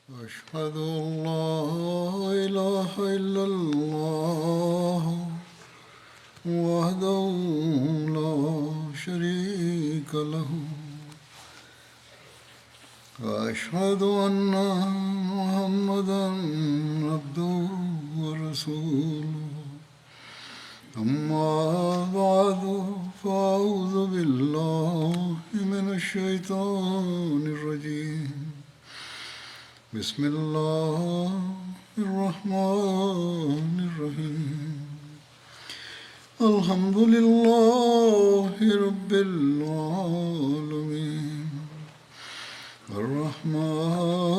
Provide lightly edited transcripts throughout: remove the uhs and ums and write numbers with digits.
أشهد أن لا إله إلا الله وحده لا شريك له وأشهد أن محمدا عبده ورسوله أما بعد فأعوذ بالله من الشيطان الرجيم بسم الله الرحمن الرحيم الحمد لله رب العالمين الرحمن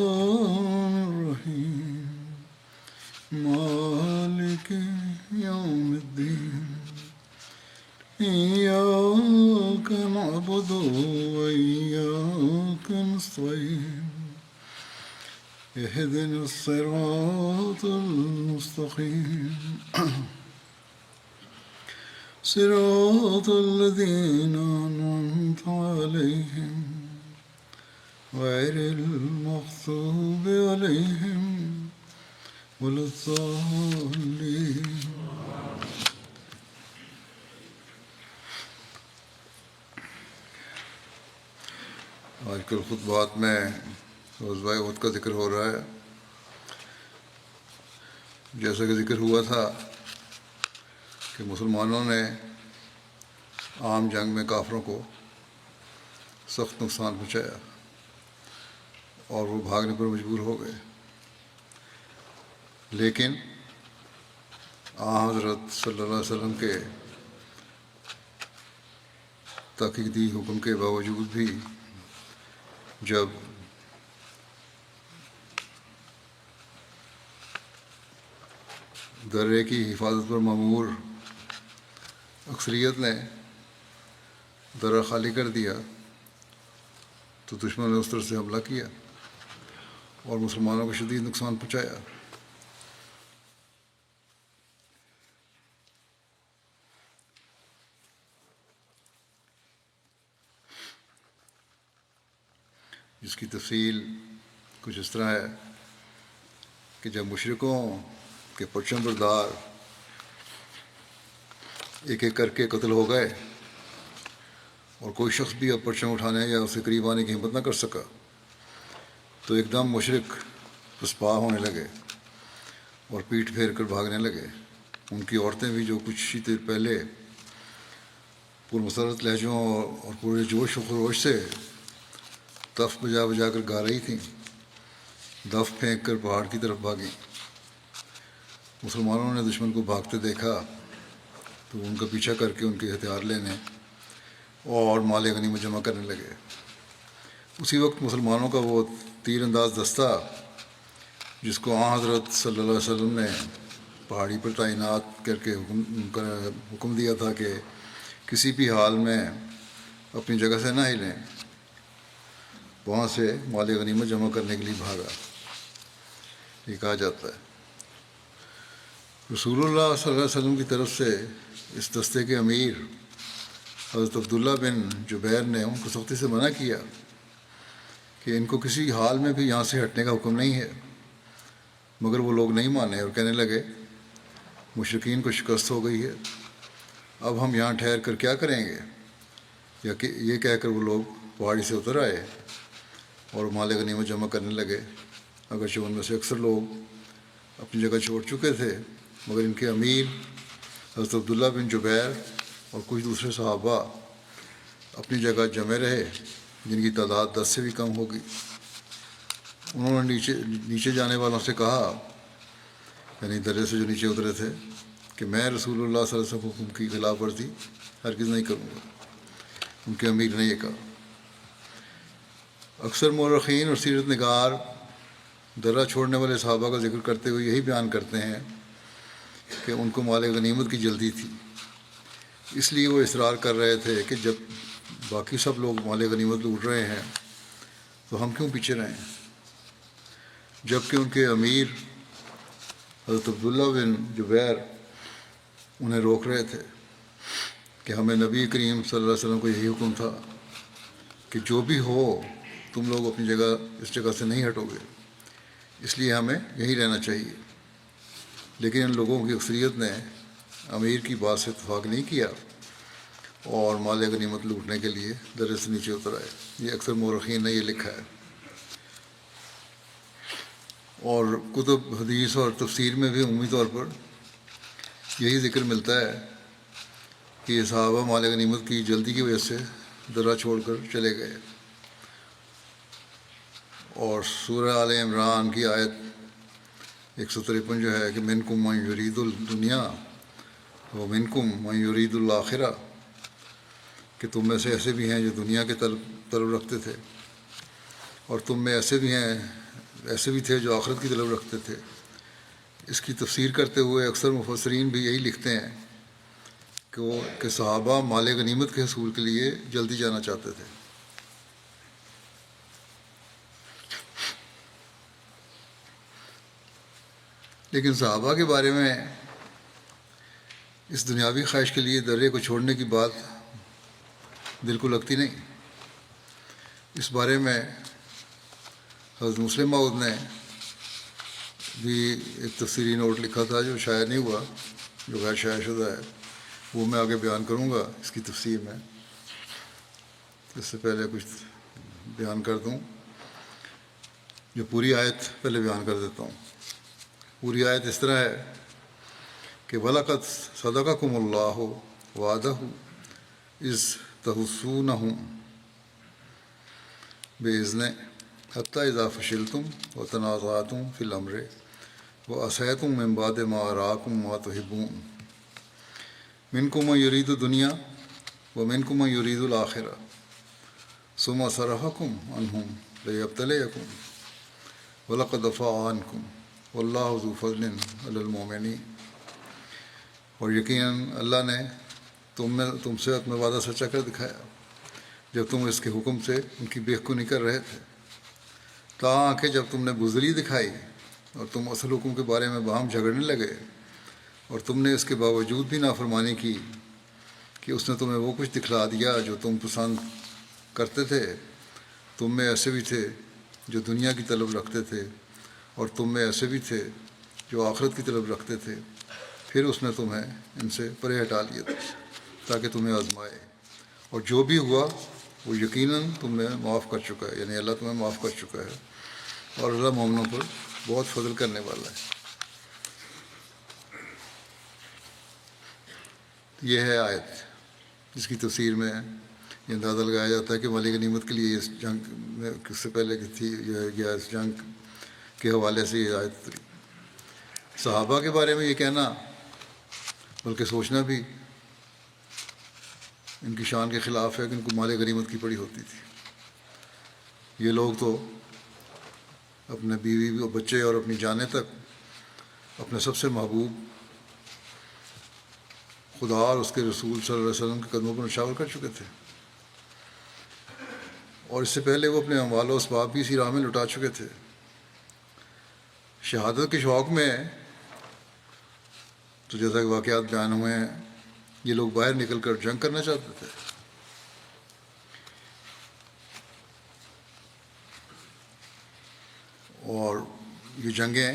الرحيم مالك يوم الدين إياك نعبد وإياك نستعين اهدنا الصراط المستقيم صراط الذين أنعمت عليهم غير المغضوب عليهم ولا الضالين آج کل خطبات میں غزوہ احد کا ذکر ہو رہا ہے. جیسا کہ ذکر ہوا تھا کہ مسلمانوں نے عام جنگ میں کافروں کو سخت نقصان پہنچایا اور وہ بھاگنے پر مجبور ہو گئے، لیکن حضرت صلی اللہ علیہ وسلم کے تاکیدی حکم کے باوجود بھی جب درے کی حفاظت پر مامور اکثریت نے درہ خالی کر دیا تو دشمن نے اس طرح سے حملہ کیا اور مسلمانوں کو شدید نقصان پہنچایا. جس کی تفصیل کچھ اس طرح ہے کہ جب مشرکوں کے پرچم بردار ایک ایک کر کے قتل ہو گئے اور کوئی شخص بھی اب پرچم اٹھانے یا اسے قریب آنے کی ہمت نہ کر سکا، تو ایک دم مشرک پسپا ہونے لگے اور پیٹھ پھیر کر بھاگنے لگے. ان کی عورتیں بھی جو کچھ ہی دیر پہلے پرمسرت لہجوں اور پورے جوش و خروش سے دف بجا بجا کر گا رہی تھیں، دف پھینک کر پہاڑ کی طرف بھاگیں. مسلمانوں نے دشمن کو بھاگتے دیکھا تو ان کا پیچھا کر کے ان کے ہتھیار لینے اور مال غنیمت جمع کرنے لگے. اسی وقت مسلمانوں کا وہ تیر انداز دستہ جس کو حضرت صلی اللہ علیہ وسلم نے پہاڑی پر تعینات کر کے حکم دیا تھا کہ کسی بھی حال میں اپنی جگہ سے نہ ہلیں، وہاں سے مال غنیمت جمع کرنے کے لیے بھاگا. یہ کہا جاتا ہے رسول اللہ صلی اللہ علیہ وسلم کی طرف سے اس دستے کے امیر حضرت عبداللہ بن جبیر نے ان کو سختی سے منع کیا کہ ان کو کسی حال میں بھی یہاں سے ہٹنے کا حکم نہیں ہے، مگر وہ لوگ نہیں مانے اور کہنے لگے مشرکین کو شکست ہو گئی ہے، اب ہم یہاں ٹھہر کر کیا کریں گے. یا کہ یہ کہہ کر وہ لوگ پہاڑی سے اتر آئے اور مال غنیمت جمع کرنے لگے. اگرچہ ان میں سے اکثر لوگ اپنی جگہ چھوڑ چکے تھے، مگر ان کے امیر حضرت عبداللہ بن جبیر اور کچھ دوسرے صحابہ اپنی جگہ جمے رہے، جن کی تعداد 10 سے بھی کم ہوگی. انہوں نے نیچے جانے والوں سے کہا، یعنی درے سے جو نیچے اترے تھے، کہ میں رسول اللہ صلی اللہ علیہ وسلم حکم کی خلاف ورزی ہرگز نہیں کروں گا. ان کے امیر نے یہ کہا. اکثر مورخین اور سیرت نگار درہ چھوڑنے والے صحابہ کا ذکر کرتے ہوئے یہی بیان کرتے ہیں کہ ان کو مال غنیمت کی جلدی تھی، اس لیے وہ اصرار کر رہے تھے کہ جب باقی سب لوگ مال غنیمت لوٹ رہے ہیں تو ہم کیوں پیچھے رہیں. جبکہ ان کے امیر حضرت عبداللہ بن جبیر انہیں روک رہے تھے کہ ہمیں نبی کریم صلی اللہ علیہ وسلم کو یہی حکم تھا کہ جو بھی ہو تم لوگ اپنی جگہ اس جگہ سے نہیں ہٹو گے. اس لیے ہمیں یہیں رہنا چاہیے۔ لیکن ان لوگوں کی اکثریت نے امیر کی بات سے اتفاق نہیں کیا اور مال غنیمت لوٹنے کے لیے درے سے نیچے اتر آئے۔ یہ اکثر مورخین نے یہ لکھا ہے، اور کتب حدیث اور تفسیر میں بھی عمومی طور پر یہی ذکر ملتا ہے کہ یہ صحابہ مال غنیمت کی جلدی کی وجہ سے درہ چھوڑ کر چلے گئے۔ اور سورہ آل عمران کی آیت 153 جو ہے کہ منکم من یرید الدنیا و منکم من یرید الآخرہ، کہ تم میں سے ایسے بھی ہیں جو دنیا کے طلب رکھتے تھے، اور تم میں ایسے بھی تھے جو آخرت کی طلب رکھتے تھے۔ اس کی تفسیر کرتے ہوئے اکثر مفسرین بھی یہی لکھتے ہیں کہ صحابہ مال غنیمت کے حصول کے لیے جلدی جانا چاہتے تھے۔ لیکن صحابہ کے بارے میں اس دنیاوی خواہش کے لیے درے کو چھوڑنے کی بات دل کو لگتی نہیں۔ اس بارے میں حضرت مسلم موعود نے بھی ایک تفسیری نوٹ لکھا تھا جو شائع نہیں ہوا، جو غیر شائع شدہ ہے، وہ میں آگے بیان کروں گا اس کی تفسیر میں۔ اس سے پہلے کچھ بیان کر دوں، جو پوری آیت پہلے بیان کر دیتا ہوں۔ پوری آیت اس طرح ہے کہ وَلَقَدْ صَدَقَكُمُ اللَّهُ وَعْدَهُ إِذْ تَحُسُّونَهُم بِإِذْنِهِ حَتَّىٰ إِذَا فَشِلْتُمْ وَتَنَازَعْتُمْ فِي الْأَمْرِ وَعَصَيْتُم مِّن بَعْدِ مَا أَرَاكُم مَّا تُحِبُّونَ مِنكُم مَّن يُرِيدُ الدُّنْيَا وَمِنكُم مَّن يُرِيدُ الْآخِرَةَ ثُمَّ صَرَفَكُمْ عَنْهُمْ لِيَبْتَلِيَكُمْ وَلَقَدْ عَفَا عَنكُمْ وَاللَّهُ ذُو فَضْلٍ عَلَى الْمُؤْمِنِينَ۔ اور یقیناً اللہ نے تم سے اپنا وعدہ سچا کر دکھایا جب تم اس کے حکم سے ان کی بےخونی کر رہے تھے، تاکہ جب تم نے بزدلی دکھائی اور تم اصل حکم کے بارے میں باہم جھگڑنے لگے، اور تم نے اس کے باوجود بھی نافرمانی کی کہ اس نے تمہیں وہ کچھ دکھلا دیا جو تم پسند کرتے تھے۔ تم میں ایسے بھی تھے جو دنیا کی طلب رکھتے تھے، اور تم میں ایسے بھی تھے جو آخرت کی طلب رکھتے تھے۔ پھر اس نے تمہیں ان سے پرے ہٹا لیا تھا تاکہ تمہیں آزمائے، اور جو بھی ہوا وہ یقیناً تمہیں معاف کر چکا ہے، یعنی اللہ تمہیں معاف کر چکا ہے، اور اللہ مومنوں پر بہت فضل کرنے والا ہے۔ یہ ہے آیت، جس کی تفسیر میں یہ اندازہ لگایا جاتا ہے کہ مال غنیمت کے لیے اس جنگ میں کس سے پہلے کی تھی یا اس جنگ کے حوالے سے یہ آیت۔ صحابہ کے بارے میں یہ کہنا، بلکہ سوچنا بھی ان کی شان کے خلاف ہے کہ ان کو مال غنیمت کی پڑی ہوتی تھی۔ یہ لوگ تو اپنے بیوی اور بچے اور اپنی جانیں تک اپنے سب سے محبوب خدا اور اس کے رسول صلی اللہ علیہ وسلم کے قدموں پر نشاور کر چکے تھے، اور اس سے پہلے وہ اپنے اموال و اسباب بھی اسی راہ میں لٹا چکے تھے۔ شہادت کے شوق میں تو جیسا کہ واقعات بیان ہوئے ہیں، یہ لوگ باہر نکل کر جنگ کرنا چاہتے تھے، اور یہ جنگیں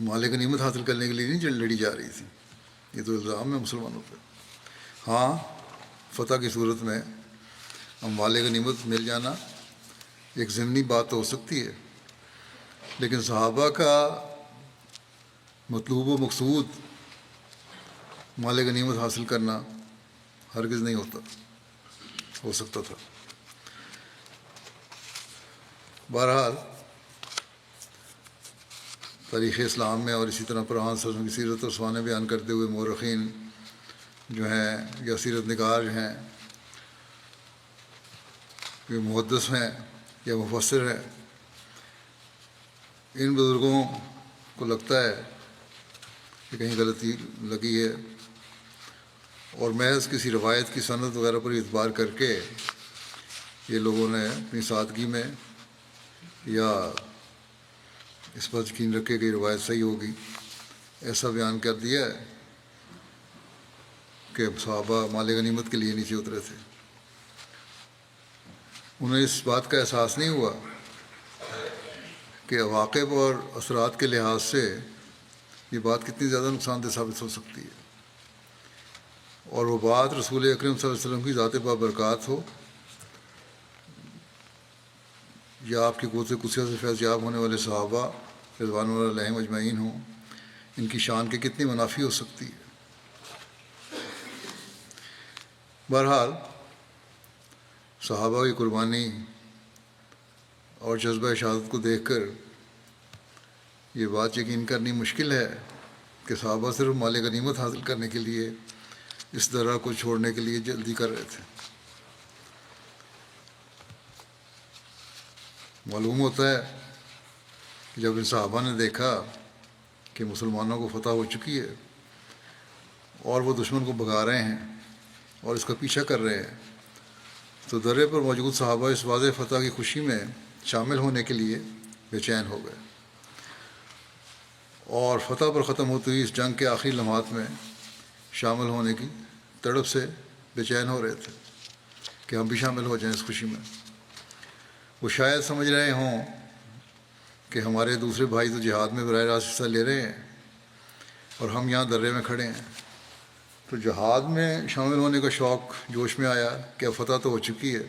مال غنیمت حاصل کرنے کے لیے نہیں لڑی جا رہی تھیں۔ یہ تو الزام ہے مسلمانوں پہ۔ ہاں، فتح کی صورت میں مال غنیمت مل جانا ایک ضمنی بات تو ہو سکتی ہے، لیکن صحابہ کا مطلوب و مقصود مال غنیمت حاصل کرنا ہرگز نہیں ہو سکتا تھا۔ بہرحال تاریخ اسلام میں اور اسی طرح قرآن صلی اللہ علیہ وسلم کی سیرت اور سوانح بیان کرتے ہوئے مورخین جو ہیں یا سیرت نگار ہیں، یہ محدث ہیں یا مفسر ہیں، ان بزرگوں کو لگتا ہے کہ کہیں غلطی لگی ہے، اور محض کسی روایت کی سند وغیرہ پر اعتبار کر کے یہ لوگوں نے اپنی سادگی میں یا اس پر یقین رکھے کہ روایت صحیح ہوگی، ایسا بیان کر دیا ہے کہ صحابہ مال غنیمت کے لیے نیچے اترے تھے۔ انہیں اس بات کا احساس نہیں ہوا کہ عواقب اور اثرات کے لحاظ سے یہ بات کتنی زیادہ نقصان دہ ثابت ہو سکتی ہے، اور وہ بات رسول اکرم صلی اللہ علیہ وسلم کی ذات بابرکات ہو یا آپ کی قوت قدسیہ سے فیض یاب ہونے والے صحابہ رضوان اللہ علیہم اجمعین ہوں، ان کی شان کے کتنی منافی ہو سکتی ہے۔ بہرحال صحابہ کی قربانی اور جذبہ شہادت کو دیکھ کر یہ بات یقین کرنی مشکل ہے کہ صحابہ صرف مال غنیمت حاصل کرنے کے لیے اس درہ کو چھوڑنے کے لیے جلدی کر رہے تھے۔ معلوم ہوتا ہے کہ جب ان صحابہ نے دیکھا کہ مسلمانوں کو فتح ہو چکی ہے اور وہ دشمن کو بھگا رہے ہیں اور اس کا پیچھا کر رہے ہیں، تو درے پر موجود صحابہ اس واضح فتح کی خوشی میں شامل ہونے کے لیے بے چین ہو گئے، اور فتح پر ختم ہوتی ہوئی اس جنگ کے آخری لمحات میں شامل ہونے کی تڑپ سے بے چین ہو رہے تھے کہ ہم بھی شامل ہو جائیں اس خوشی میں۔ وہ شاید سمجھ رہے ہوں کہ ہمارے دوسرے بھائی تو جہاد میں براہ راست حصہ لے رہے ہیں اور ہم یہاں درے میں کھڑے ہیں، تو جہاد میں شامل ہونے کا شوق جوش میں آیا کہ اب فتح تو ہو چکی ہے،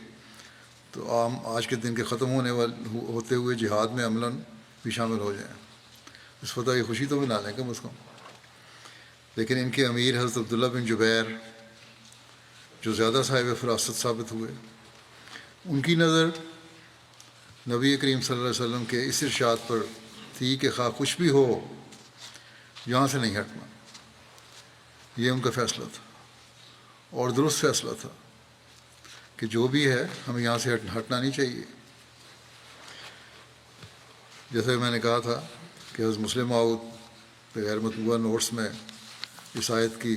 تو آج کے دن کے ختم ہوتے ہوئے جہاد میں عملاً بھی شامل ہو جائیں، اس فتح کی خوشی تو منا لیں کم از کم۔ لیکن ان کے امیر حضرت عبداللہ بن جبیر جو زیادہ صاحب فراست ثابت ہوئے، ان کی نظر نبی کریم صلی اللہ علیہ وسلم کے اس ارشاد پر تھی کہ خواہ کچھ بھی ہو یہاں سے نہیں ہٹنا۔ یہ ان کا فیصلہ تھا اور درست فیصلہ تھا کہ جو بھی ہے ہمیں یہاں سے ہٹنا نہیں چاہیے۔ جیسے میں نے کہا تھا کہ حضرت مسلم ماؤد بغیر مطبوعہ نوٹس میں اس آیت کی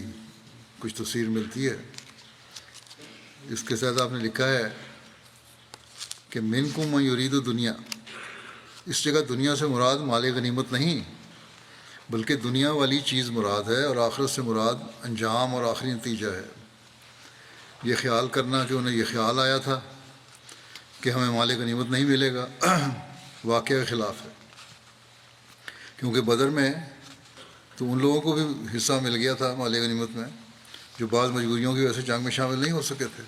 کچھ تفسیر ملتی ہے۔ اس کے ساتھ آپ نے لکھا ہے کہ منکم من یرید دنیا، اس جگہ دنیا سے مراد مال غنیمت نہیں بلکہ دنیا والی چیز مراد ہے، اور آخرت سے مراد انجام اور آخری نتیجہ ہے۔ یہ خیال کرنا کہ انہیں یہ خیال آیا تھا کہ ہمیں مال غنیمت نہیں ملے گا واقعہ کے خلاف ہے، کیونکہ بدر میں تو ان لوگوں کو بھی حصہ مل گیا تھا مال غنیمت میں جو بعض مجبوریوں کی وجہ سے جنگ میں شامل نہیں ہو سکے تھے۔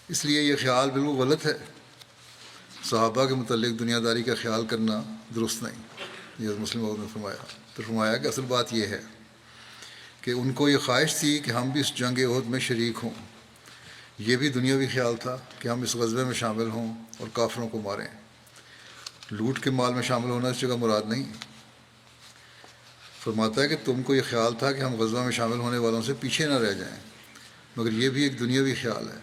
اس لیے یہ خیال بالکل غلط ہے، صحابہ کے متعلق دنیا داری کا خیال کرنا درست نہیں۔ یہ مسلم عورت نے فرمایا کہ اصل بات یہ ہے کہ ان کو یہ خواہش تھی کہ ہم بھی اس جنگ احد میں شریک ہوں، یہ بھی دنیاوی خیال تھا کہ ہم اس غزوے میں شامل ہوں اور کافروں کو ماریں۔ لوٹ کے مال میں شامل ہونا اس جگہ مراد نہیں۔ فرماتا ہے کہ تم کو یہ خیال تھا کہ ہم غزوہ میں شامل ہونے والوں سے پیچھے نہ رہ جائیں، مگر یہ بھی ایک دنیاوی خیال ہے،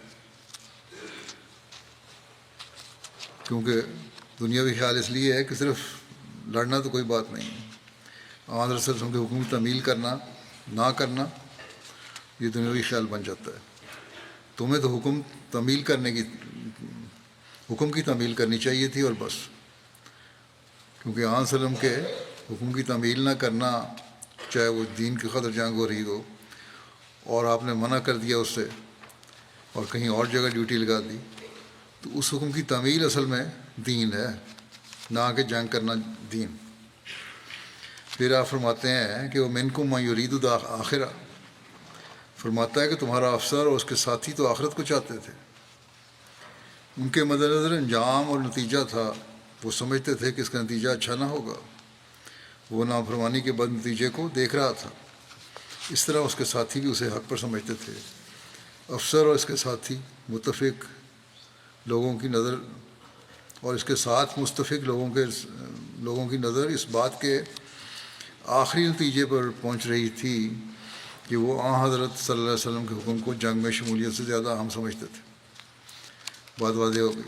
کیونکہ دنیاوی خیال اس لیے ہے کہ صرف لڑنا تو کوئی بات نہیں ہے، آن رسول کے حکم کی تعمیل کرنا نہ کرنا یہ دنیاوی خیال بن جاتا ہے۔ تمہیں تو حکم کی تعمیل کرنی چاہیے تھی اور بس، کیونکہ آن وسلم کے حکم کی تعمیل نہ کرنا، چاہے وہ دین کی خاطر جنگ ہو رہی ہو اور آپ نے منع کر دیا اس سے اور کہیں اور جگہ ڈیوٹی لگا دی، تو اس حکم کی تعمیل اصل میں دین ہے، نہ کہ جنگ کرنا دین۔ پھر آپ فرماتے ہیں کہ وہ منکم من یرید الآخرہ، فرماتا ہے کہ تمہارا افسر اور اس کے ساتھی تو آخرت کو چاہتے تھے، ان کے مد نظر انجام اور نتیجہ تھا، وہ سمجھتے تھے کہ اس کا نتیجہ اچھا نہ ہوگا، وہ نافرمانی کے بد نتیجے کو دیکھ رہا تھا۔ اس طرح اس کے ساتھی بھی اسے حق پر سمجھتے تھے۔ افسر اور اس کے ساتھی متفق لوگوں کی نظر اور اس کے ساتھ متفق لوگوں کی نظر اس بات کے آخری نتیجے پر پہنچ رہی تھی کہ وہ حضرت صلی اللہ علیہ وسلم کے حکم کو جنگ میں شمولیت سے زیادہ اہم سمجھتے تھے۔ بات واضح ہو گئی،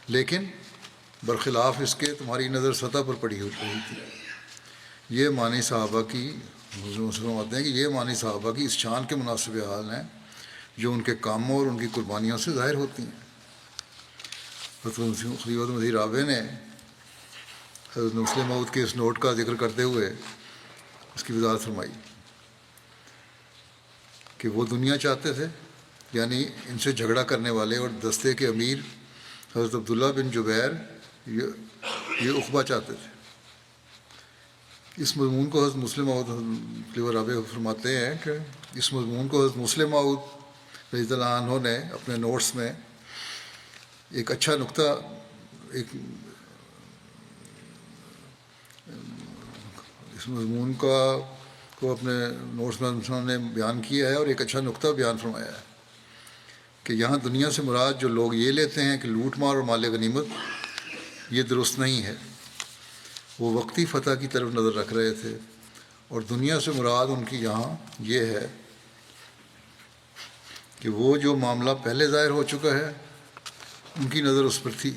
لیکن برخلاف اس کے تمہاری نظر سطح پر پڑی رہی تھی۔ یہ معنی صحابہ کی آتے ہیں کہ یہ معنی صحابہ کی اس شان کے مناسب حال ہیں جو ان کے کاموں اور ان کی قربانیوں سے ظاہر ہوتی ہیں۔ خلیفۃ مسیح رابع نے حضرت مسلم موعود کے اس نوٹ کا ذکر کرتے ہوئے اس کی وضاحت فرمائی کہ وہ دنیا چاہتے تھے، یعنی ان سے جھگڑا کرنے والے اور دستے کے امیر حضرت عبداللہ بن جبیر یہ عقبہ چاہتے تھے۔ اس مضمون کو حضرت مسلم موعود خلیفہ رابع فرماتے ہیں کہ اس مضمون کو حضرت مسلم موعود رضی اللہ عنہ نے اپنے نوٹس میں ایک اچھا نقطہ اس مضمون کو اپنے نوٹس میں انہوں نے بیان کیا ہے اور ایک اچھا نقطہ بیان فرمایا ہے کہ یہاں دنیا سے مراد جو لوگ یہ لیتے ہیں کہ لوٹ مار اور مال غنیمت، یہ درست نہیں ہے۔ وہ وقتی فتح کی طرف نظر رکھ رہے تھے، اور دنیا سے مراد ان کی یہاں یہ ہے کہ وہ جو معاملہ پہلے ظاہر ہو چکا ہے ان کی نظر اس پر تھی،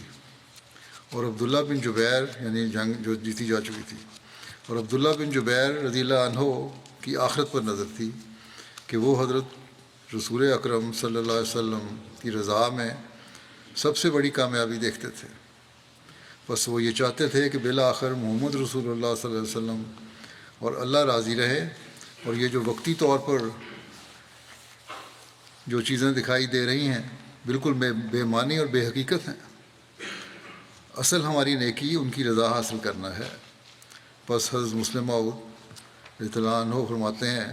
اور عبداللہ بن جبیر یعنی جنگ جو جیتی جا چکی تھی، اور عبداللہ بن جبیر رضی اللہ عنہ کی آخرت پر نظر تھی کہ وہ حضرت رسول اکرم صلی اللہ علیہ وسلم کی رضا میں سب سے بڑی کامیابی دیکھتے تھے۔ بس وہ یہ چاہتے تھے کہ بالآخر محمد رسول اللہ صلی اللہ علیہ وسلم اور اللہ راضی رہے، اور یہ جو وقتی طور پر جو چیزیں دکھائی دے رہی ہیں بالکل بے معنی اور بے حقیقت ہیں۔ اصل ہماری نیکی ان کی رضا حاصل کرنا ہے۔ بس حضرت مسلم موعود رضی اللہ عنہ فرماتے ہیں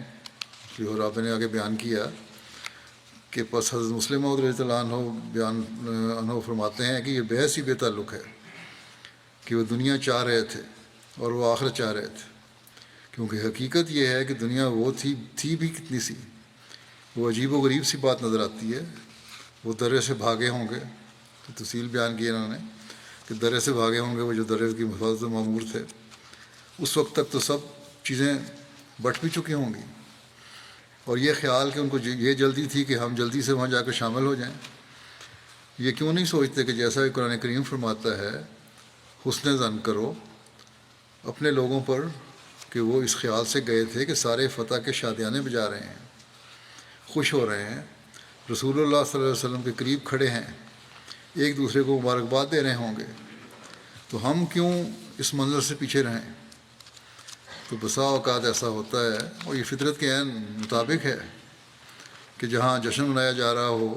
کہ اور آپ نے آگے بیان کیا کہ بس حضرت مسلم موعود رضی اللہ عنہ فرماتے ہیں کہ یہ بحث ہی بے تعلق ہے کہ وہ دنیا چاہ رہے تھے اور وہ آخرت چاہ رہے تھے، کیونکہ حقیقت یہ ہے کہ دنیا وہ تھی بھی کتنی سی، وہ عجیب و غریب سی بات نظر آتی ہے۔ وہ درے سے بھاگے ہوں گے، تو تفصیل بیان کی انہوں نے کہ درے سے بھاگے ہوں گے وہ جو درے کی حفاظت مامور تھے، اس وقت تک تو سب چیزیں بٹ بھی چکی ہوں گی، اور یہ خیال کہ ان کو یہ جلدی تھی کہ ہم جلدی سے وہاں جا کر شامل ہو جائیں۔ یہ کیوں نہیں سوچتے کہ جیسا کہ قرآن کریم فرماتا ہے حسن ظن کرو اپنے لوگوں پر کہ وہ اس خیال سے گئے تھے کہ سارے فتح کے شادیانے بجا رہے ہیں، خوش ہو رہے ہیں، رسول اللہ صلی اللہ علیہ وسلم کے قریب کھڑے ہیں، ایک دوسرے کو مبارکباد دے رہے ہوں گے، تو ہم کیوں اس منظر سے پیچھے رہیں؟ تو بسا اوقات ایسا ہوتا ہے، اور یہ فطرت کے عین مطابق ہے کہ جہاں جشن منایا جا رہا ہو،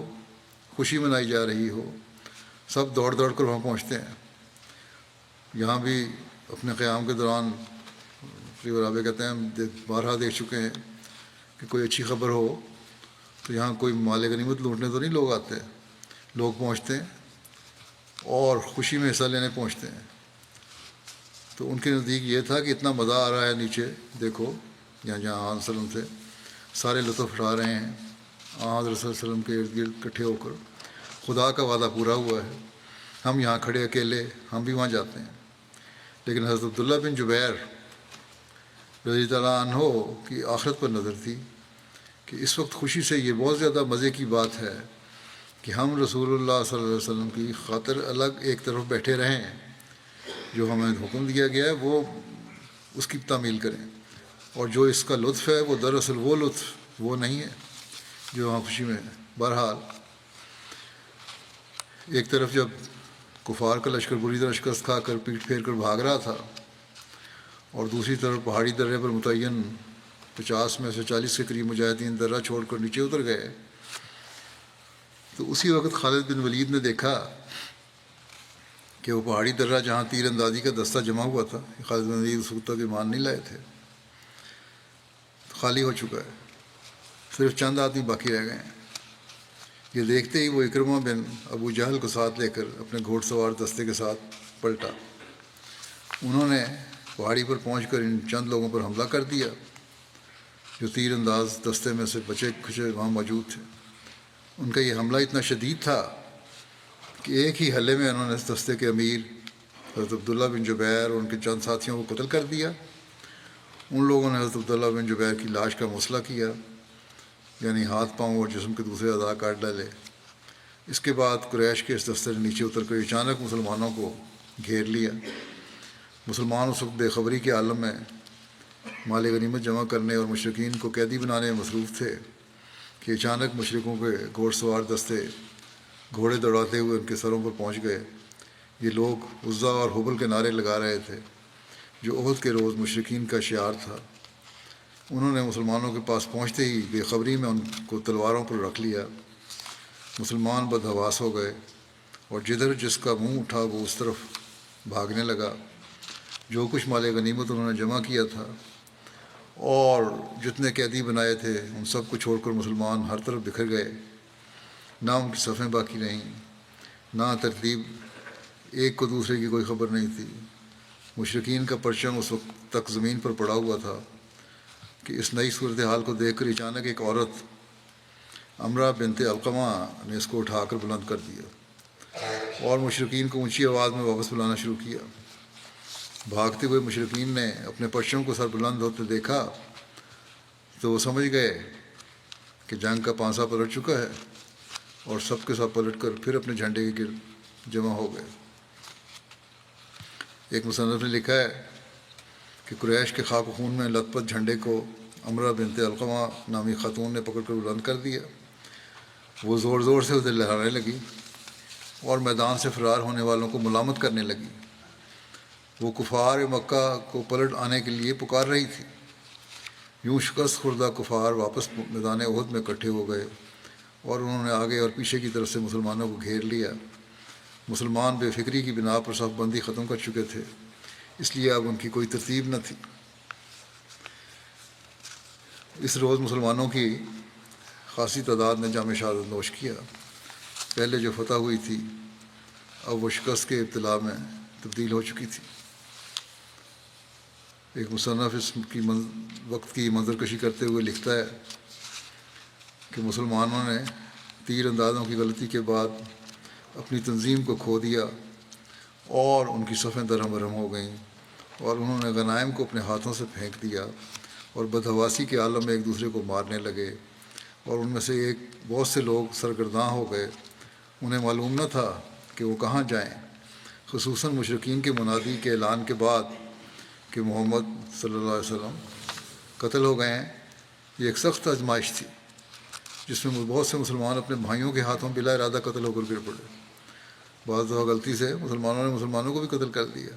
خوشی منائی جا رہی ہو، سب دوڑ دوڑ کر وہاں پہنچتے ہیں۔ یہاں بھی اپنے قیام کے دوران رابع کہتے ہیں ہم بارہا دیکھ چکے ہیں کہ کوئی اچھی خبر ہو تو یہاں کوئی مال غنیمت لوٹنے تو نہیں لوگ آتے، لوگ پہنچتے ہیں اور خوشی میں حصہ لینے پہنچتے ہیں۔ تو ان کے نزدیک یہ تھا کہ اتنا مزہ آ رہا ہے نیچے دیکھو، جہاں آن وسلم سے سارے لطف اٹھا رہے ہیں، حضرت صلی اللہ علیہ وسلم کے ارد گرد اکٹھے ہو کر، خدا کا وعدہ پورا ہوا ہے، ہم یہاں کھڑے اکیلے، ہم بھی وہاں جاتے ہیں۔ لیکن حضرت عبداللہ بن جبیر رضی اللہ عنہ کی آخرت پر نظر تھی کہ اس وقت خوشی سے یہ بہت زیادہ مزے کی بات ہے کہ ہم رسول اللہ صلی اللہ علیہ وسلم کی خاطر الگ ایک طرف بیٹھے رہیں، جو ہمیں حکم دیا گیا ہے وہ اس کی تعمیل کریں، اور جو اس کا لطف ہے وہ دراصل وہ لطف وہ نہیں ہے جو وہاں خوشی میں ہے۔ بہرحال ایک طرف جب کفار کا لشکر بری طرح شکست کھا کر پیٹ پھیر کر بھاگ رہا تھا، اور دوسری طرف پہاڑی درے پر متعین 50 میں سے 40 کے قریب مجاہدین درہ چھوڑ کر نیچے اتر گئے، تو اسی وقت خالد بن ولید نے دیکھا کہ وہ پہاڑی درہ جہاں تیر اندازی کا دستہ جمع ہوا تھا، خالد بن ولید اس وقت تک ایمان نہیں لائے تھے، خالی ہو چکا ہے، صرف چند آدمی باقی رہ گئے ہیں۔ یہ دیکھتے ہی وہ اکرمہ بن ابو جہل کو ساتھ لے کر اپنے گھوڑ سوار دستے کے ساتھ پلٹا۔ انہوں نے پہاڑی پر پہنچ کر ان چند لوگوں پر حملہ کر دیا جو تیر انداز دستے میں سے بچے کھچے وہاں موجود تھے۔ ان کا یہ حملہ اتنا شدید تھا کہ ایک ہی حلے میں انہوں نے اس دستے کے امیر حضرت عبداللہ بن جبیر اور ان کے چند ساتھیوں کو قتل کر دیا۔ ان لوگوں نے حضرت عبداللہ بن جبیر کی لاش کا مسئلہ کیا، یعنی ہاتھ پاؤں اور جسم کے دوسرے اعضاء کاٹ ڈالے۔ اس کے بعد قریش کے اس دستے نے نیچے اتر کر اچانک مسلمانوں کو گھیر لیا۔ مسلمان اس وقت بے خبری کے عالم میں مال غنیمت جمع کرنے اور مشرکین کو قیدی بنانے میں مصروف تھے کہ اچانک مشرکوں کے گھوڑ سوار دستے گھوڑے دوڑاتے ہوئے ان کے سروں پر پہنچ گئے۔ یہ لوگ عزا اور حبل کے نعرے لگا رہے تھے جو احد کے روز مشرکین کا شعار تھا۔ انہوں نے مسلمانوں کے پاس پہنچتے ہی بے خبری میں ان کو تلواروں پر رکھ لیا۔ مسلمان بدحواس ہو گئے اور جدھر جس کا منہ اٹھا وہ اس طرف بھاگنے لگا۔ جو کچھ مال غنیمت انہوں نے جمع کیا تھا اور جتنے قیدی بنائے تھے ان سب کو چھوڑ کر مسلمان ہر طرف بکھر گئے، نہ ان کی صفیں باقی رہیں، نہ ترتیب، ایک کو دوسرے کی کوئی خبر نہیں تھی۔ مشرکین کا پرچم اس وقت تک زمین پر پڑا ہوا تھا کہ اس نئی صورتحال کو دیکھ کر اچانک ایک عورت امرہ بنت علقمہ نے اس کو اٹھا کر بلند کر دیا اور مشرکین کو اونچی آواز میں واپس بلانا شروع کیا۔ بھاگتے ہوئے مشرکین نے اپنے پرچم کو سر بلند ہوتے دیکھا تو وہ سمجھ گئے کہ جنگ کا پانسا پلٹ چکا ہے، اور سب کے ساتھ پلٹ کر پھر اپنے جھنڈے کے گرد جمع ہو گئے۔ ایک مصنف نے لکھا ہے کہ قریش کے خاک و خون میں لت پت جھنڈے کو امرہ بنت علقمہ نامی خاتون نے پکڑ کر بلند کر دیا۔ وہ زور زور سے اسے لہرانے لگی اور میدان سے فرار ہونے والوں کو ملامت کرنے لگی۔ وہ کفار مکہ کو پلٹ آنے کے لیے پکار رہی تھی۔ یوں شکست خوردہ کفار واپس میدان احد میں اکٹھے ہو گئے اور انہوں نے آگے اور پیچھے کی طرف سے مسلمانوں کو گھیر لیا۔ مسلمان بے فکری کی بنا پر صف بندی ختم کر چکے تھے، اس لیے اب ان کی کوئی ترتیب نہ تھی۔ اس روز مسلمانوں کی خاصی تعداد نے جام شہادت نوش کیا۔ پہلے جو فتح ہوئی تھی اب وہ شکست کے ابتلا میں تبدیل ہو چکی تھی۔ ایک مصنف اس کی وقت کی منظر کشی کرتے ہوئے لکھتا ہے کہ مسلمانوں نے تیر اندازوں کی غلطی کے بعد اپنی تنظیم کو کھو دیا اور ان کی صفیں درہم برہم ہو گئیں، اور انہوں نے غنائم کو اپنے ہاتھوں سے پھینک دیا اور بدحواسی کے عالم میں ایک دوسرے کو مارنے لگے، اور ان میں سے بہت سے لوگ سرگرداں ہو گئے۔ انہیں معلوم نہ تھا کہ وہ کہاں جائیں، خصوصاً مشرکین کے منادی کے اعلان کے بعد کہ محمد صلی اللہ علیہ وسلم قتل ہو گئے ہیں۔ یہ ایک سخت آزمائش تھی جس میں بہت سے مسلمان اپنے بھائیوں کے ہاتھوں بلا ارادہ قتل ہو کر گر پڑے۔ بعض دفعہ غلطی سے مسلمانوں نے مسلمانوں کو بھی قتل کر دیا،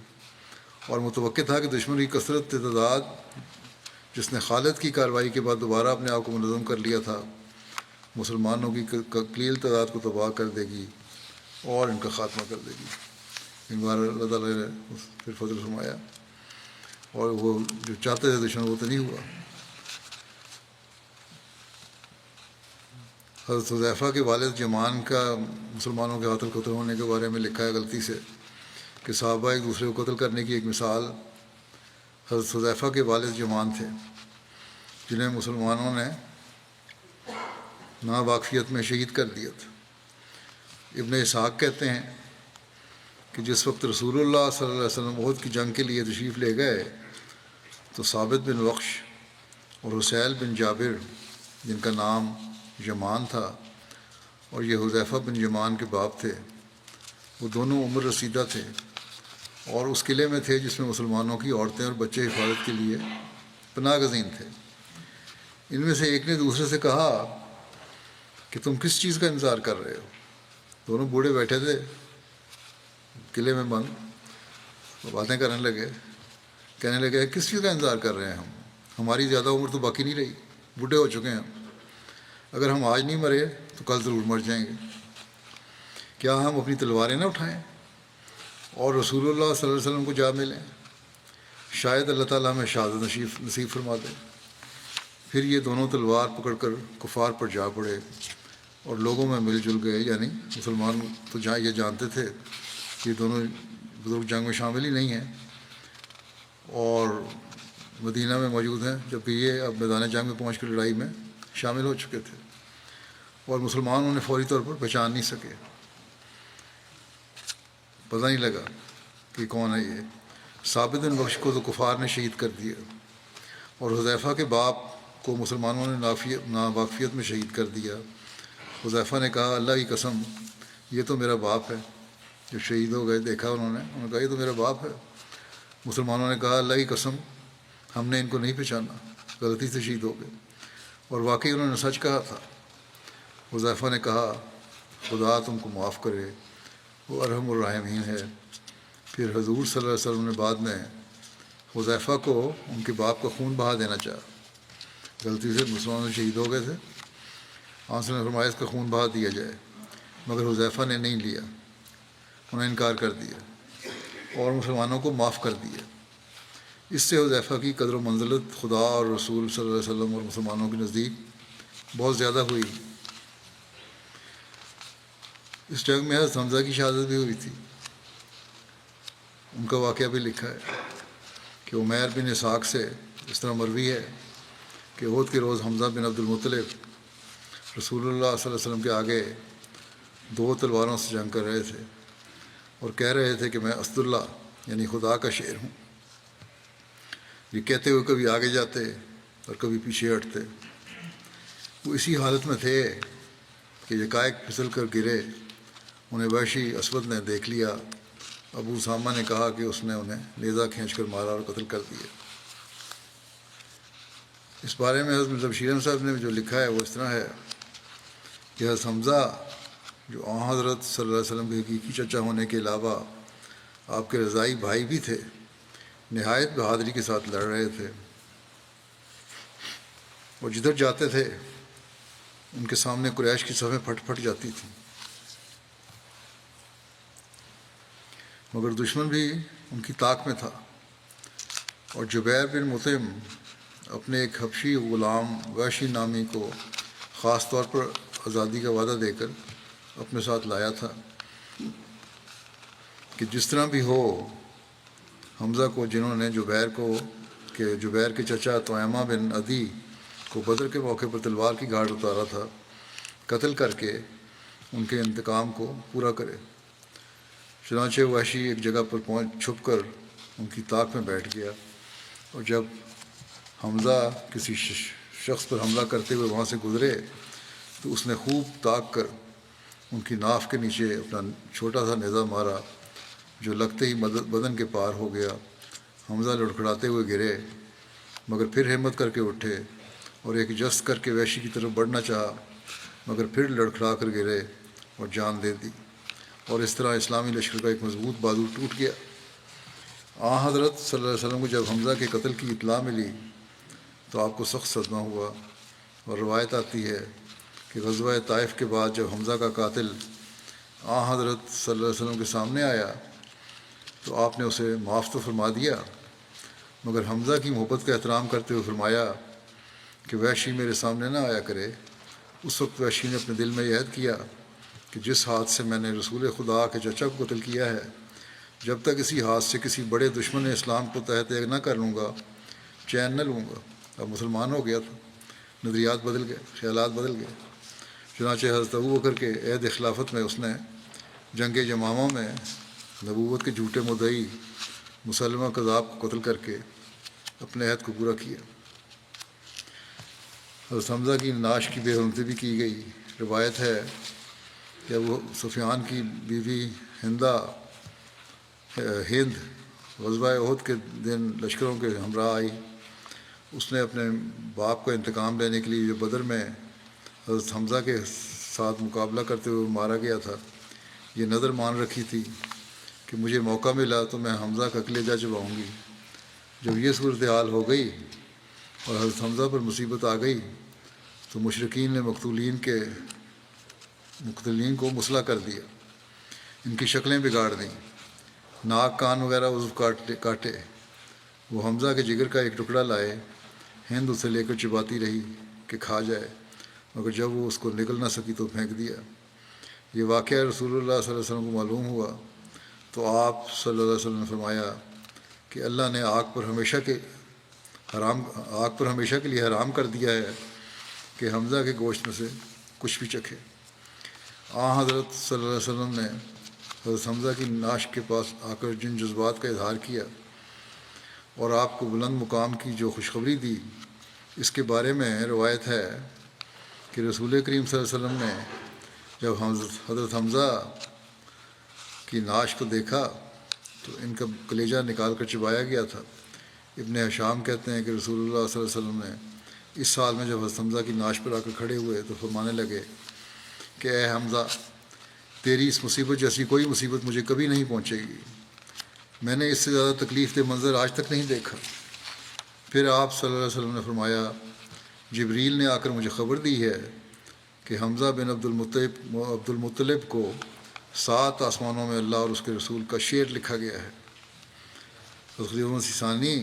اور متوقع تھا کہ دشمن کی کثرت تعداد جس نے خالد کی کارروائی کے بعد دوبارہ اپنے آپ کو منظم کر لیا تھا، مسلمانوں کی قلیل تعداد کو تباہ کر دے گی اور ان کا خاتمہ کر دے گی۔ ان بار اللہ تعالیٰ نے پھر فضل فرمایا، اور وہ جو چاہتے تھے دشمن وہ تو نہیں ہوا۔ حضرت حذیفہ کے والد جمان کا مسلمانوں کے ہاتھوں قتل ہونے کے بارے میں لکھا ہے غلطی سے کہ صحابہ ایک دوسرے کو قتل کرنے کی ایک مثال حضرت حذیفہ کے والد جمان تھے، جنہیں مسلمانوں نے ناواقفیت میں شہید کر دیا تھا۔ ابن اسحاق کہتے ہیں کہ جس وقت رسول اللہ صلی اللہ علیہ وسلم احد کی جنگ کے لیے تشریف لے گئے تو ثابت بن وقش اور حسیل بن جابر، جن کا نام جمان تھا اور یہ حذیفہ بن جمان کے باپ تھے، وہ دونوں عمر رسیدہ تھے اور اس قلعے میں تھے جس میں مسلمانوں کی عورتیں اور بچے حفاظت کے لیے پناہ گزین تھے۔ ان میں سے ایک نے دوسرے سے کہا کہ تم کس چیز کا انتظار کر رہے ہو؟ دونوں بوڑھے بیٹھے تھے قلعے میں بند، باتیں کرنے لگے، کہنے لگے کس چیز کا انتظار کر رہے ہیں ہماری زیادہ عمر تو باقی نہیں رہی، بوڑھے ہو چکے ہیں ہم، اگر ہم آج نہیں مرے تو کل ضرور مر جائیں گے، کیا ہم اپنی تلواریں نہ اٹھائیں اور رسول اللہ صلی اللہ علیہ وسلم کو جا ملیں؟ شاید اللہ تعالیٰ ہمیں شہادت نصیب فرما دے۔ پھر یہ دونوں تلوار پکڑ کر کفار پر جا پڑے اور لوگوں میں مل جل گئے، یعنی مسلمان تو یہ جانتے تھے کہ یہ دونوں بزرگ جنگ میں شامل ہی نہیں ہیں اور مدینہ میں موجود ہیں، جبکہ یہ اب میدان جنگ میں پہنچ کر لڑائی میں شامل ہو چکے تھے، اور مسلمان انہیں فوری طور پر پہچان نہیں سکے، پتہ نہیں لگا کہ کون ہے یہ۔ ثابت بن بخش کو تو کفار نے شہید کر دیا اور حذیفہ کے باپ کو مسلمانوں نے ناواقفیت میں شہید کر دیا۔ حذیفہ نے کہا اللہ کی قسم یہ تو میرا باپ ہے۔ جو شہید ہو گئے دیکھا انہوں نے کہا یہ تو میرا باپ ہے۔ مسلمانوں نے کہا اللہ کی قسم ہم نے ان کو نہیں پہچانا، غلطی سے شہید ہو گئے، اور واقعی انہوں نے سچ کہا تھا۔ حذیفہ نے کہا خدا تم کو معاف کرے، وہ ارحم الراحمین ہے۔ پھر حضور صلی اللہ علیہ وسلم نے بعد میں حذیفہ کو ان کے باپ کا خون بہا دینا چاہا، غلطی سے مسلمانوں شہید ہو گئے تھے، آپ نے فرمایا اس کا خون بہا دیا جائے، مگر حذیفہ نے نہیں لیا، انہوں نے انکار کر دیا۔ اور مسلمانوں کو معاف کر دیا۔ اس سے حذیفہ کی قدر و منزلت خدا اور رسول صلی اللہ علیہ وسلم اور مسلمانوں کے نزدیک بہت زیادہ ہوئی۔ اس جنگ میں حضرت حمزہ کی شہادت بھی ہوئی تھی۔ ان کا واقعہ بھی لکھا ہے کہ عمیر بن اسحاق سے اس طرح مروی ہے کہ احد کے روز حمزہ بن عبد المطلب رسول اللہ صلی اللہ علیہ وسلم کے آگے 2 تلواروں سے جنگ کر رہے تھے اور کہہ رہے تھے کہ میں اسد اللہ یعنی خدا کا شعر ہوں۔ یہ کہتے ہوئے کبھی آگے جاتے اور کبھی پیچھے ہٹتے۔ وہ اسی حالت میں تھے کہ یکائک پھسل کر گرے۔ انہیں وحشی اسود نے دیکھ لیا۔ ابو اسامہ نے کہا کہ اس نے انہیں نیزہ کھینچ کر مارا اور قتل کر دیا۔ اس بارے میں حضرت مرزا بشیر احمد صاحب نے جو لکھا ہے وہ اس طرح ہے کہ حضرت حمزہ جو حضرت صلی اللہ علیہ وسلم کے حقیقی چچا ہونے کے علاوہ آپ کے رضائی بھائی بھی تھے، نہایت بہادری کے ساتھ لڑ رہے تھے، اور جدھر جاتے تھے ان کے سامنے قریش کی صفیں پھٹ پھٹ جاتی تھیں، مگر دشمن بھی ان کی طاق میں تھا۔ اور جبیر بن مطعم اپنے ایک حبشی غلام وحشی نامی کو خاص طور پر آزادی کا وعدہ دے کر اپنے ساتھ لایا تھا کہ جس طرح بھی ہو حمزہ کو، جنہوں نے جبیر کے چچا طعیمہ بن عدی کو بدر کے موقع پر تلوار کی گھاٹ اتارا تھا، قتل کر کے ان کے انتقام کو پورا کرے۔ چنانچہ وحشی ایک جگہ پر چھپ کر ان کی طاق میں بیٹھ گیا، اور جب حمزہ کسی شخص پر حملہ کرتے ہوئے وہاں سے گزرے تو اس نے خوب طاق کر ان کی ناف کے نیچے اپنا چھوٹا سا نیزہ مارا، جو لگتے ہی بدن کے پار ہو گیا۔ حمزہ لڑکھڑاتے ہوئے گرے، مگر پھر ہمت کر کے اٹھے اور ایک جست کر کے وحشی کی طرف بڑھنا چاہا، مگر پھر لڑکھڑا کر گرے اور جان دے دی، اور اس طرح اسلامی لشکر کا ایک مضبوط بازو ٹوٹ گیا۔ حضرت صلی اللہ علیہ وسلم کو جب حمزہ کے قتل کی اطلاع ملی تو آپ کو سخت صدمہ ہوا، اور روایت آتی ہے کہ غزوہ طائف کے بعد جب حمزہ کا قاتل حضرت صلی اللہ علیہ وسلم کے سامنے آیا تو آپ نے اسے معاف تو فرما دیا، مگر حمزہ کی محبت کا احترام کرتے ہوئے فرمایا کہ وحشی میرے سامنے نہ آیا کرے۔ اس وقت وحشی نے اپنے دل میں یہ عہد کیا کہ جس ہاتھ سے میں نے رسول خدا کے چچا کو قتل کیا ہے، جب تک اسی ہاتھ سے کسی بڑے دشمن اسلام کو تحت ایک نہ کر لوں گا، چین نہ لوں گا۔ اب مسلمان ہو گیا تھا، نظریات بدل گئے، خیالات بدل گئے۔ چنانچہ حضرت ابوبکر کے عہد خلافت میں اس نے جنگ یمامہ میں نبوت کے جھوٹے مدعی مسلمہ کذاب کو قتل کر کے اپنے عہد کو پورا کیا۔ حضرت حمزہ کی نعش کی بے حرمتی بھی کی گئی۔ روایت ہے کہ ابو سفیان کی بیوی ہند غزوہ احد کے دن لشکروں کے ہمراہ آئی۔ اس نے اپنے باپ کا انتقام لینے کے لیے جو بدر میں حضرت حمزہ کے ساتھ مقابلہ کرتے ہوئے مارا گیا تھا، یہ نظر مان رکھی تھی کہ مجھے موقع ملا تو میں حمزہ کا کلیجہ چباؤں گی۔ جب یہ صورتحال ہو گئی اور حضرت حمزہ پر مصیبت آ گئی تو مشرکین نے مقتولین کو مسلح کر دیا، ان کی شکلیں بگاڑ دیں، ناک کان وغیرہ عضو کاٹے۔ وہ حمزہ کے جگر کا ایک ٹکڑا لائے، ہند اسے لے کر چباتی رہی کہ کھا جائے، مگر جب وہ اس کو نگل نہ سکی تو پھینک دیا۔ یہ واقعہ رسول اللہ صلی اللہ علیہ وسلم کو معلوم ہوا تو آپ صلی اللہ علیہ وسلم نے فرمایا کہ اللہ نے آگ پر ہمیشہ کے لیے حرام کر دیا ہے کہ حمزہ کے گوشت میں سے کچھ بھی چکھے۔ حضرت صلی اللہ علیہ وسلم نے حضرت حمزہ کی نعش کے پاس آ کر جن جذبات کا اظہار کیا اور آپ کو بلند مقام کی جو خوشخبری دی، اس کے بارے میں روایت ہے کہ رسول کریم صلی اللہ علیہ وسلم نے جب حضرت حمزہ کی نعش کو دیکھا تو ان کا کلیجہ نکال کر چبایا گیا تھا۔ ابن حشام کہتے ہیں کہ رسول اللہ صلی اللہ علیہ وسلم نے اس سال میں جب حضرت حمزہ کی نعش پر آ کر کھڑے ہوئے تو فرمانے لگے کہ اے حمزہ، تیری اس مصیبت جیسی کوئی مصیبت مجھے کبھی نہیں پہنچے گی، میں نے اس سے زیادہ تکلیف دہ منظر آج تک نہیں دیکھا۔ پھر آپ صلی اللہ علیہ وسلم نے فرمایا، جبریل نے آ کر مجھے خبر دی ہے کہ حمزہ بن عبد المطلب کو 7 آسمانوں میں اللہ اور اس کے رسول کا شعر لکھا گیا ہے۔ خلیفہ مسیح ثانی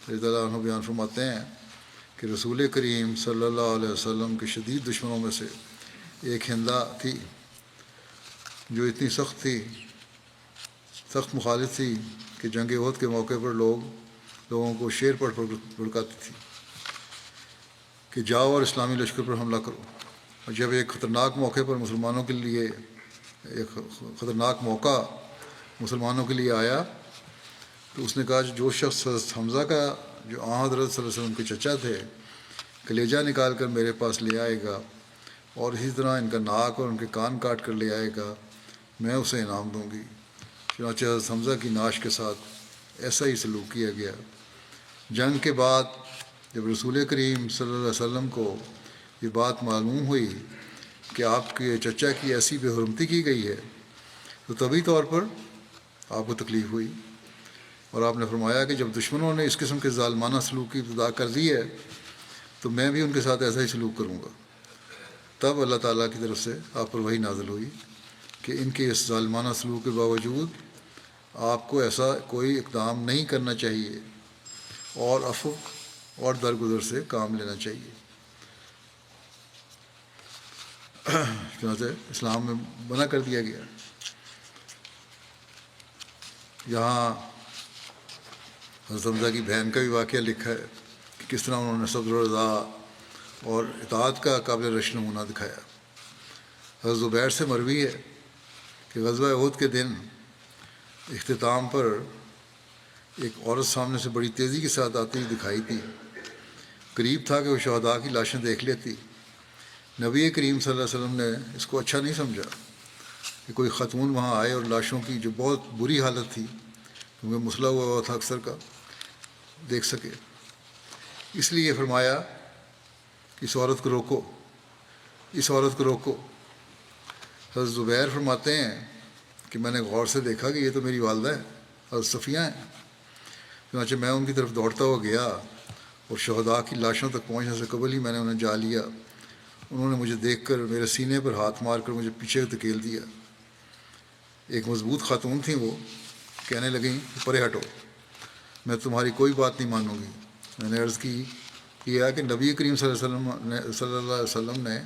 رضی اللہ عنہ بیان فرماتے ہیں کہ رسول کریم صلی اللہ علیہ وسلم کے شدید دشمنوں میں سے ایک ہندا تھی جو اتنی سخت مخالف تھی کہ جنگ احد کے موقع پر لوگوں کو شعر پڑھ بھڑکاتی تھی کہ جاؤ اور اسلامی لشکر پر حملہ کرو. اور جب ایک خطرناک موقع مسلمانوں کے لیے آیا تو اس نے کہا جو شخص حضرت حمزہ کا جو آن حضرت صلی اللہ علیہ وسلم کے چچا تھے کلیجہ نکال کر میرے پاس لے آئے گا اور اسی طرح ان کا ناک اور ان کے کان کاٹ کر لے آئے گا میں اسے انعام دوں گی. چنانچہ حضرت حمزہ کی نعش کے ساتھ ایسا ہی سلوک کیا گیا. جنگ کے بعد جب رسول کریم صلی اللہ علیہ وسلم کو یہ بات معلوم ہوئی کہ آپ کے چچا کی ایسی بے حرمتی کی گئی ہے تو طبی طور پر آپ کو تکلیف ہوئی اور آپ نے فرمایا کہ جب دشمنوں نے اس قسم کے ظالمانہ سلوک کی ابتدا کر دی ہے تو میں بھی ان کے ساتھ ایسا ہی سلوک کروں گا. تب اللہ تعالیٰ کی طرف سے آپ پر وحی نازل ہوئی کہ ان کے اس ظالمانہ سلوک کے باوجود آپ کو ایسا کوئی اقدام نہیں کرنا چاہیے اور عفو اور درگزر سے کام لینا چاہیے. چنانچہ اسلام میں منع کر دیا گیا. یہاں حضرت حمزہ کی بہن کا بھی واقعہ لکھا ہے کہ کس طرح انہوں نے صبر و رضا اور اطاعت کا قابل رشک نمونہ دکھایا. حضرت زبیر سے مروی ہے کہ غزوہ احد کے دن اختتام پر ایک عورت سامنے سے بڑی تیزی کے ساتھ آتی ہوئی دکھائی تھی. قریب تھا کہ وہ شہداء کی لاشیں دیکھ لیتی. نبی کریم صلی اللہ علیہ وسلم نے اس کو اچھا نہیں سمجھا کہ کوئی خاتون وہاں آئے اور لاشوں کی جو بہت بری حالت تھی کیونکہ مسلح ہوا تھا اکثر کا دیکھ سکے. اس لیے فرمایا کہ اس عورت کو روکو. حضرت زبیر فرماتے ہیں کہ میں نے غور سے دیکھا کہ یہ تو میری والدہ ہے حضرت صفیہ ہیں. چنانچہ میں ان کی طرف دوڑتا ہوا گیا اور شہداء کی لاشوں تک پہنچنے سے قبل ہی میں نے انہیں جا لیا. انہوں نے مجھے دیکھ کر میرے سینے پر ہاتھ مار کر مجھے پیچھے دھکیل دیا. ایک مضبوط خاتون تھیں وہ کہنے لگیں کہ پرے ہٹو میں تمہاری کوئی بات نہیں مانوں گی. میں نے عرض کیا کہ نبی کریم صلی اللہ علیہ وسلم نے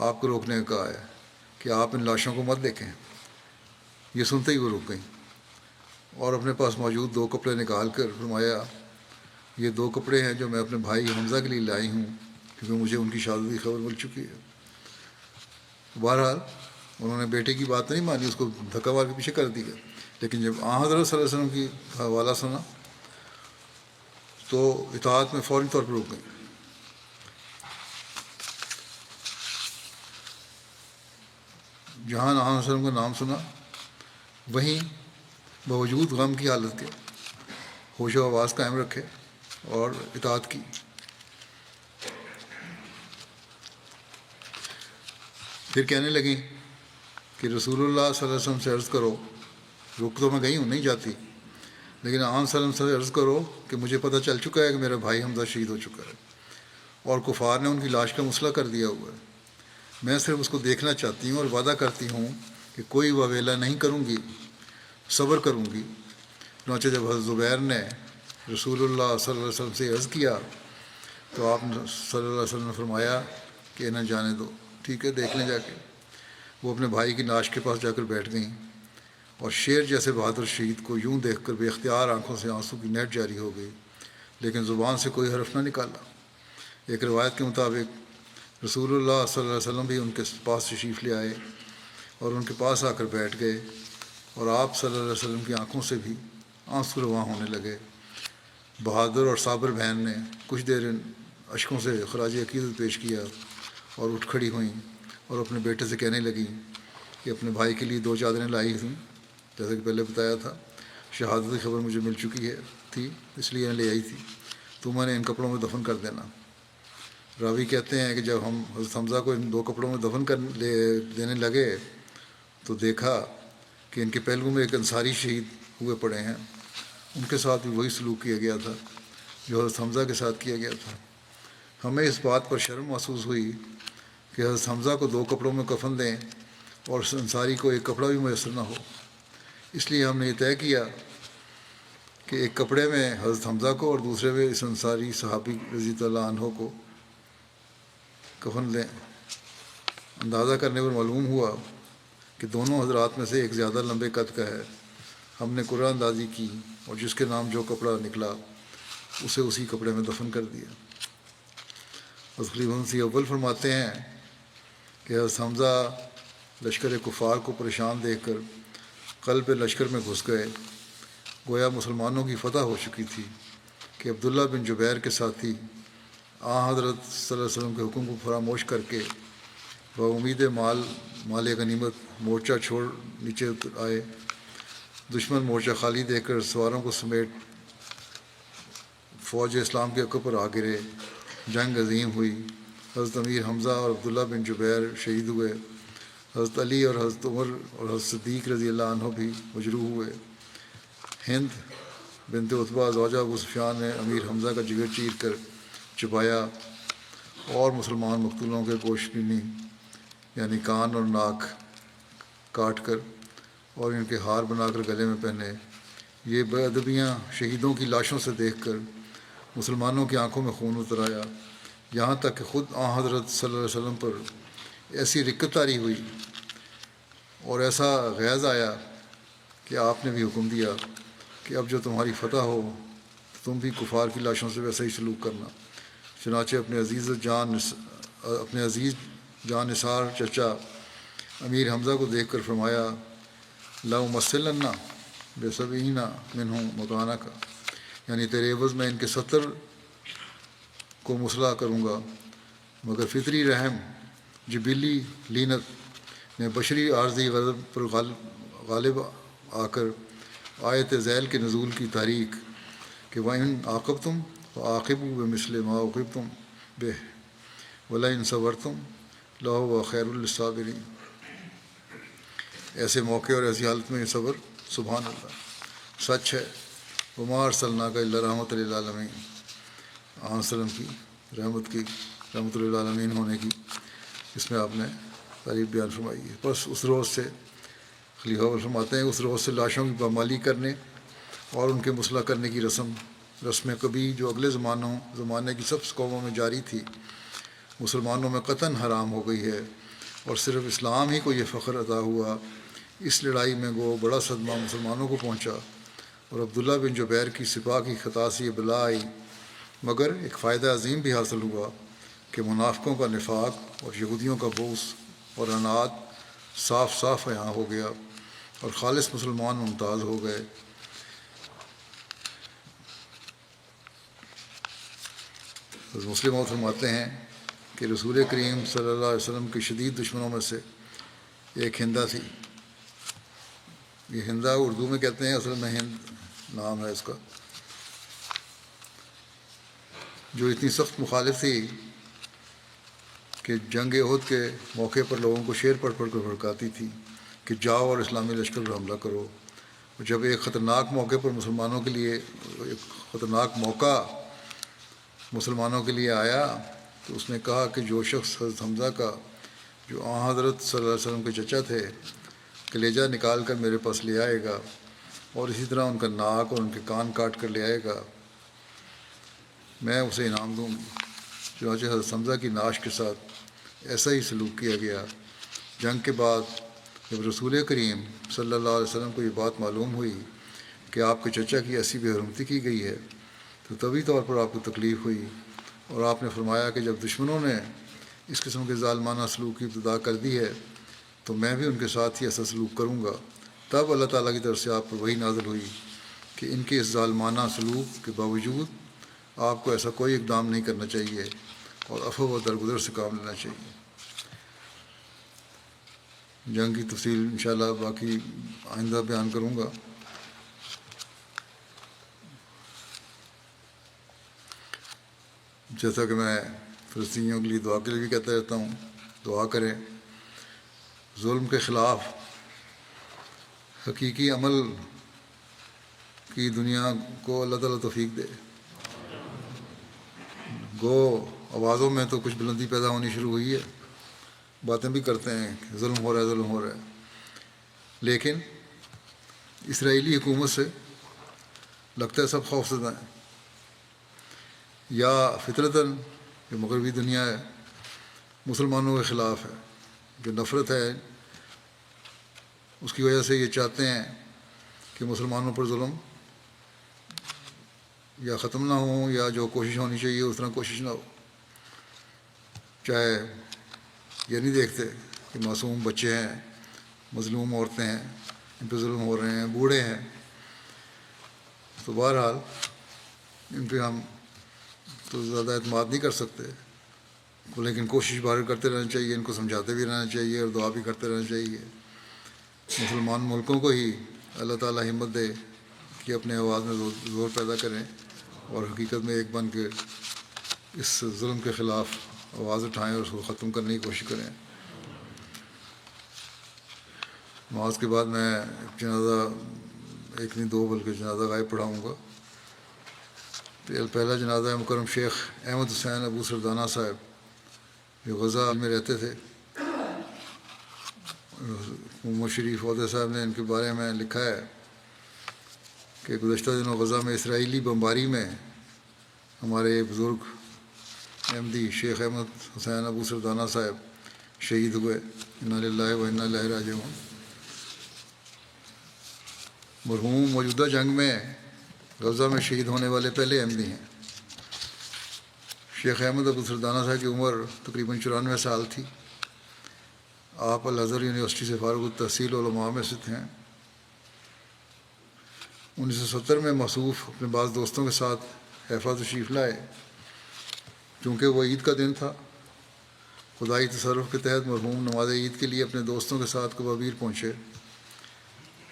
آپ کو روکنے کا کہا ہے کہ آپ ان لاشوں کو مت دیکھیں. یہ سنتے ہی وہ رک گئیں اور اپنے پاس موجود 2 کپڑے نکال کر فرمایا یہ 2 کپڑے ہیں جو میں اپنے بھائی حمزہ کے لیے لائی ہوں کیونکہ مجھے ان کی شادی کی خبر مل چکی ہے. بہرحال انہوں نے بیٹے کی بات نہیں مانی, اس کو دھکا مار کے پیچھے کر دیا. لیکن جب آن حضرت صلی اللہ علیہ وسلم کی حوالہ سنا تو اطاعت میں فوری طور پر رک گئیں. جہاں آن حضرت وسلم کا نام سنا وہیں باوجود غم کی حالت کے ہوش و آواز قائم رکھے اور اطاعت کی. پھر کہنے لگیں کہ رسول اللہ صلی اللہ علیہ وسلم سے عرض کرو, رک تو میں گئی ہوں نہیں جاتی, لیکن آن صلی اللہ علیہ وسلم سے عرض کرو کہ مجھے پتہ چل چکا ہے کہ میرا بھائی حمزہ شہید ہو چکا ہے اور کفار نے ان کی لاش کا مسئلہ کر دیا ہوا ہے. میں صرف اس کو دیکھنا چاہتی ہوں اور وعدہ کرتی ہوں کہ کوئی وویلا نہیں کروں گی, صبر کروں گی. چنانچہ جب حضرت زبیر نے رسول اللہ صلی اللہ علیہ وسلم سے عرض کیا تو آپ صلی اللہ علیہ وسلم نے فرمایا کہ انہیں جانے دو, ٹھیک ہے دیکھ لیں جا کے. وہ اپنے بھائی کی نعش کے پاس جا کر بیٹھ گئیں اور شیر جیسے بہادر شہید کو یوں دیکھ کر بے اختیار آنکھوں سے آنسو کی نہر جاری ہو گئی, لیکن زبان سے کوئی حرف نہ نکالا. ایک روایت کے مطابق رسول اللہ صلی اللہ علیہ وسلم بھی ان کے پاس تشریف لے آئے اور ان کے پاس آ کر بیٹھ گئے اور آپ صلی اللہ علیہ وسلم کی آنکھوں سے بھی آنسو رواں ہونے لگے. بہادر اور صابر بہن نے کچھ دیر ان اشکوں سے خراج عقیدت پیش کیا اور اٹھ کھڑی ہوئیں اور اپنے بیٹے سے کہنے لگیں کہ اپنے بھائی کے لیے 2 چادریں لائی تھیں, جیسا کہ پہلے بتایا تھا. شہادت کی خبر مجھے مل چکی تھی اس لیے لے آئی تھی, تم انہیں ان کپڑوں میں دفن کر دینا. راوی کہتے ہیں کہ جب ہم حضرت حمزہ کو ان 2 کپڑوں میں دفن دینے لگے تو دیکھا کہ ان کے پہلو میں ایک انصاری شہید ہوئے پڑے ہیں. ان کے ساتھ بھی وہی سلوک کیا گیا تھا جو حضرت حمزہ کے ساتھ کیا گیا تھا. ہمیں اس بات پر شرم محسوس ہوئی کہ حضرت حمزہ کو 2 کپڑوں میں کفن دیں اور اس انصاری کو ایک کپڑا بھی میسر نہ ہو. اس لیے ہم نے یہ طے کیا کہ ایک کپڑے میں حضرت حمزہ کو اور دوسرے میں اس انصاری صحابی رضی اللہ عنہ کو کفن دیں۔ اندازہ کرنے پر معلوم ہوا کہ دونوں حضرات میں سے ایک زیادہ لمبے قد کا ہے۔ ہم نے قرآن اندازی کی اور جس کے نام جو کپڑا نکلا اسے اسی کپڑے میں دفن کر دیا۔ حضرت خلیفہ مسیح اول فرماتے ہیں کہ حضرت حمزہ لشکر کفار کو پریشان دیکھ کر قلب لشکر میں گھس گئے، گویا مسلمانوں کی فتح ہو چکی تھی کہ عبداللہ بن جبیر کے ساتھی حضرت صلی اللہ علیہ وسلم کے حکم کو فراموش کر کے بامید مال غنیمت مورچہ چھوڑ نیچے اتر آئے۔ دشمن مورچہ خالی دیکھ کر سواروں کو سمیٹ فوج اسلام کے عقب پر آ گرے۔ جنگ عظیم ہوئی۔ حضرت امیر حمزہ اور عبداللہ بن جبیر شہید ہوئے۔ حضرت علی اور حضرت عمر اور حضرت صدیق رضی اللہ عنہ بھی مجروح ہوئے۔ ہند بنت عتبہ زوجہ ابو سفیان نے امیر حمزہ کا جگر چیر کر چبایا اور مسلمان مقتولوں کے گوشت بینی یعنی کان اور ناک کاٹ کر اور ان کے ہار بنا کر گلے میں پہنے۔ یہ بے ادبیاں شہیدوں کی لاشوں سے دیکھ کر مسلمانوں کی آنکھوں میں خون اتر آیا، یہاں تک کہ خود حضرت صلی اللہ علیہ وسلم پر ایسی رقت طاری ہوئی اور ایسا غیظ آیا کہ آپ نے بھی حکم دیا کہ اب جو تمہاری فتح ہو تو تم بھی کفار کی لاشوں سے ویسا ہی سلوک کرنا۔ چنانچہ اپنے عزیز جان نثار چچا امیر حمزہ کو دیکھ کر فرمایا لَأُمَثِّلَنَّ بِسَبْعِينَ مِنْهُمْ مَكَانَكَ، یعنی تیرے عوض میں ان کے 70 کو مسلح کروں گا، مگر فطری رحم جبلی لینت میں بشری عارضی غضب پر غالب آ کر آیت ذیل کے نزول کی تحریک کہ وَإِنْ عَاقَبْتُمْ فَعَاقِبُوا بِمِثْلِ مَا عُوقِبْتُمْ بِهِ وَلَئِنْ صَبَرْتُمْ لَهُوَ خَيْرٌ لِلصَّابِرِينَ۔ ایسے موقع اور ایسی حالت میں یہ صبر سبحان اللہ سچ ہے۔ وَمَا أَرْسَلْنَاكَ إِلَّا رَحْمَةً لِلْعَالَمِينَ، آن وسلم کی رحمت للعالمین ہونے کی اس میں آپ نے تعریف بیان فرمائی ہے۔ بس اس روز سے خلیفہ اول فرماتے ہیں اس روز سے لاشوں کی پامالی کرنے اور ان کے مسلح کرنے کی رسم کبھی جو اگلے زمانے کی سب قوموں میں جاری تھی مسلمانوں میں قطعاً حرام ہو گئی ہے، اور صرف اسلام ہی کو یہ فخر عطا ہوا۔ اس لڑائی میں بڑا صدمہ مسلمانوں کو پہنچا اور عبداللہ بن جبیر کی سپاہ کی خطا سے یہ بلا آئی، مگر ایک فائدہ عظیم بھی حاصل ہوا کہ منافقوں کا نفاق اور یہودیوں کا بغض اور عناد صاف صاف عیاں ہو گیا اور خالص مسلمان ممتاز ہو گئے۔ مسلم اور فرماتے ہیں کہ رسول کریم صلی اللہ علیہ وسلم کے شدید دشمنوں میں سے ایک ہندہ تھی۔ یہ ہندہ اردو میں کہتے ہیں، اصل میں ہند نام ہے اس کا، جو اتنی سخت مخالف تھی کہ جنگ احد کے موقع پر لوگوں کو شعر پڑھ پڑھ کر بھڑکاتی تھی کہ جاؤ اور اسلامی لشکر پر حملہ کرو۔ اور جب ایک خطرناک موقع پر مسلمانوں کے لیے ایک خطرناک موقع مسلمانوں کے لیے آیا تو اس نے کہا کہ جو شخص حضرت حمزہ کا جو حضرت صلی اللہ علیہ وسلم کے چچا تھے کلیجہ نکال کر میرے پاس لے آئے گا اور اسی طرح ان کا ناک اور ان کے کان کاٹ کر لے آئے گا میں اسے انعام دوں گی۔ چنانچہ حضرت حمزہ کی نعش کے ساتھ ایسا ہی سلوک کیا گیا۔ جنگ کے بعد جب رسول کریم صلی اللہ علیہ وسلم کو یہ بات معلوم ہوئی کہ آپ کے چچا کی ایسی بے حرمتی کی گئی ہے تو طبی طور پر آپ کو تکلیف ہوئی، اور آپ نے فرمایا کہ جب دشمنوں نے اس قسم کے ظالمانہ سلوک کی ابتدا کر دی ہے تو میں بھی ان کے ساتھ ہی ایسا سلوک کروں گا۔ تب اللہ تعالیٰ کی طرف سے آپ پر وحی نازل ہوئی کہ ان کے اس ظالمانہ سلوک کے باوجود آپ کو ایسا کوئی اقدام نہیں کرنا چاہیے اور عفو و درگزر سے کام لینا چاہیے۔ جنگ کی تفصیل انشاءاللہ باقی آئندہ بیان کروں گا۔ جیسا کہ میں فلسطینیوں کے لیے دعا کے لیے بھی کہتا رہتا ہوں، دعا کریں، ظلم کے خلاف حقیقی عمل کی دنیا کو اللہ تعالیٰ توفیق دے۔ گو آوازوں میں تو کچھ بلندی پیدا ہونی شروع ہوئی ہے، باتیں بھی کرتے ہیں کہ ظلم ہو رہا ہے ظلم ہو رہا ہے، لیکن اسرائیلی حکومت سے لگتا ہے سب خوف زدہ ہیں، یا فطرتاً جو مغربی دنیا ہے مسلمانوں کے خلاف ہے، جو نفرت ہے اس کی وجہ سے یہ چاہتے ہیں کہ مسلمانوں پر ظلم یا ختم نہ ہوں، یا جو کوشش ہونی چاہیے اس طرح کوشش نہ ہو. چاہے یہ نہیں دیکھتے کہ معصوم بچے ہیں، مظلوم عورتیں ہیں، ان پہ ظلم ہو رہے ہیں، بوڑھے ہیں. تو بہرحال ان پہ ہم تو زیادہ اعتماد نہیں کر سکتے، لیکن کوشش باہر کرتے رہنا چاہیے، ان کو سمجھاتے بھی رہنا چاہیے اور دعا بھی کرتے رہنا چاہیے. مسلمان ملکوں کو ہی اللہ تعالیٰ ہمت دے کہ اپنے آواز میں زور پیدا کریں اور حقیقت میں ایک بن کے اس ظلم کے خلاف آواز اٹھائیں اور اس کو ختم کرنے کی کوشش کریں. نماز کے بعد میں جنازہ ایک نہیں دو بلکہ جنازہ غائب پڑھاؤں گا. پہلا جنازہ ہے مکرم شیخ احمد حسین ابو سردانہ صاحب، جو غزہ میں رہتے تھے. محمد شریف عہدہ صاحب نے ان کے بارے میں لکھا ہے کہ گزشتہ دنوں غزہ میں اسرائیلی بمباری میں ہمارے بزرگ احمدی شیخ احمد حسین ابو سردانہ صاحب شہید ہوئے. انا للہ و انا الیہ راجعون. مرحوم موجودہ جنگ میں غزہ میں شہید ہونے والے پہلے احمدی ہیں. شیخ احمد ابو سردانہ صاحب کی عمر تقریباً 94 سال تھی. آپ الازہر یونیورسٹی سے فارغ التحصیل علماء میں سے ہیں. 1970 میں موصوف اپنے بعض دوستوں کے ساتھ حیفا تشریف لائے. چونکہ وہ عید کا دن تھا، خدائی تصرف کے تحت مرحوم نماز عید کے لیے اپنے دوستوں کے ساتھ کوابیر پہنچے.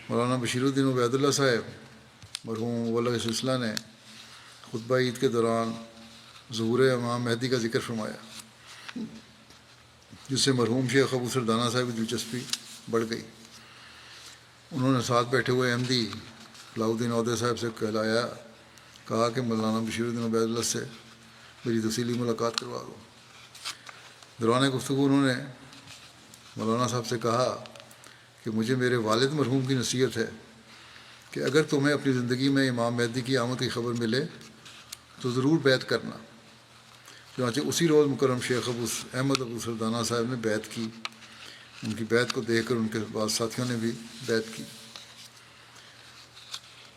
مولانا بشیر الدین عبید اللہ صاحب مرحوم ولغ سلسلہ نے خطبہ عید کے دوران ظہور امام مہدی کا ذکر فرمایا، جس سے مرحوم شیخ ابو سردانہ صاحب کی دلچسپی بڑھ گئی. انہوں نے ساتھ بیٹھے ہوئے احمدی فلاح الدین عہدہ صاحب سے کہا کہ مولانا بشیر الدین عبید اللہ سے میری تفصیلی ملاقات کروا دو. دوران گفتگو انہوں نے مولانا صاحب سے کہا کہ مجھے میرے والد مرحوم کی نصیحت ہے کہ اگر تمہیں اپنی زندگی میں امام مہدی کی آمد کی خبر ملے تو ضرور بیعت کرنا. چنانچہ اسی روز مکرم شیخ احمد ابو سردانہ صاحب نے بیعت کی. ان کی بیعت کو دیکھ کر ان کے بعض ساتھیوں نے بھی بیعت کی.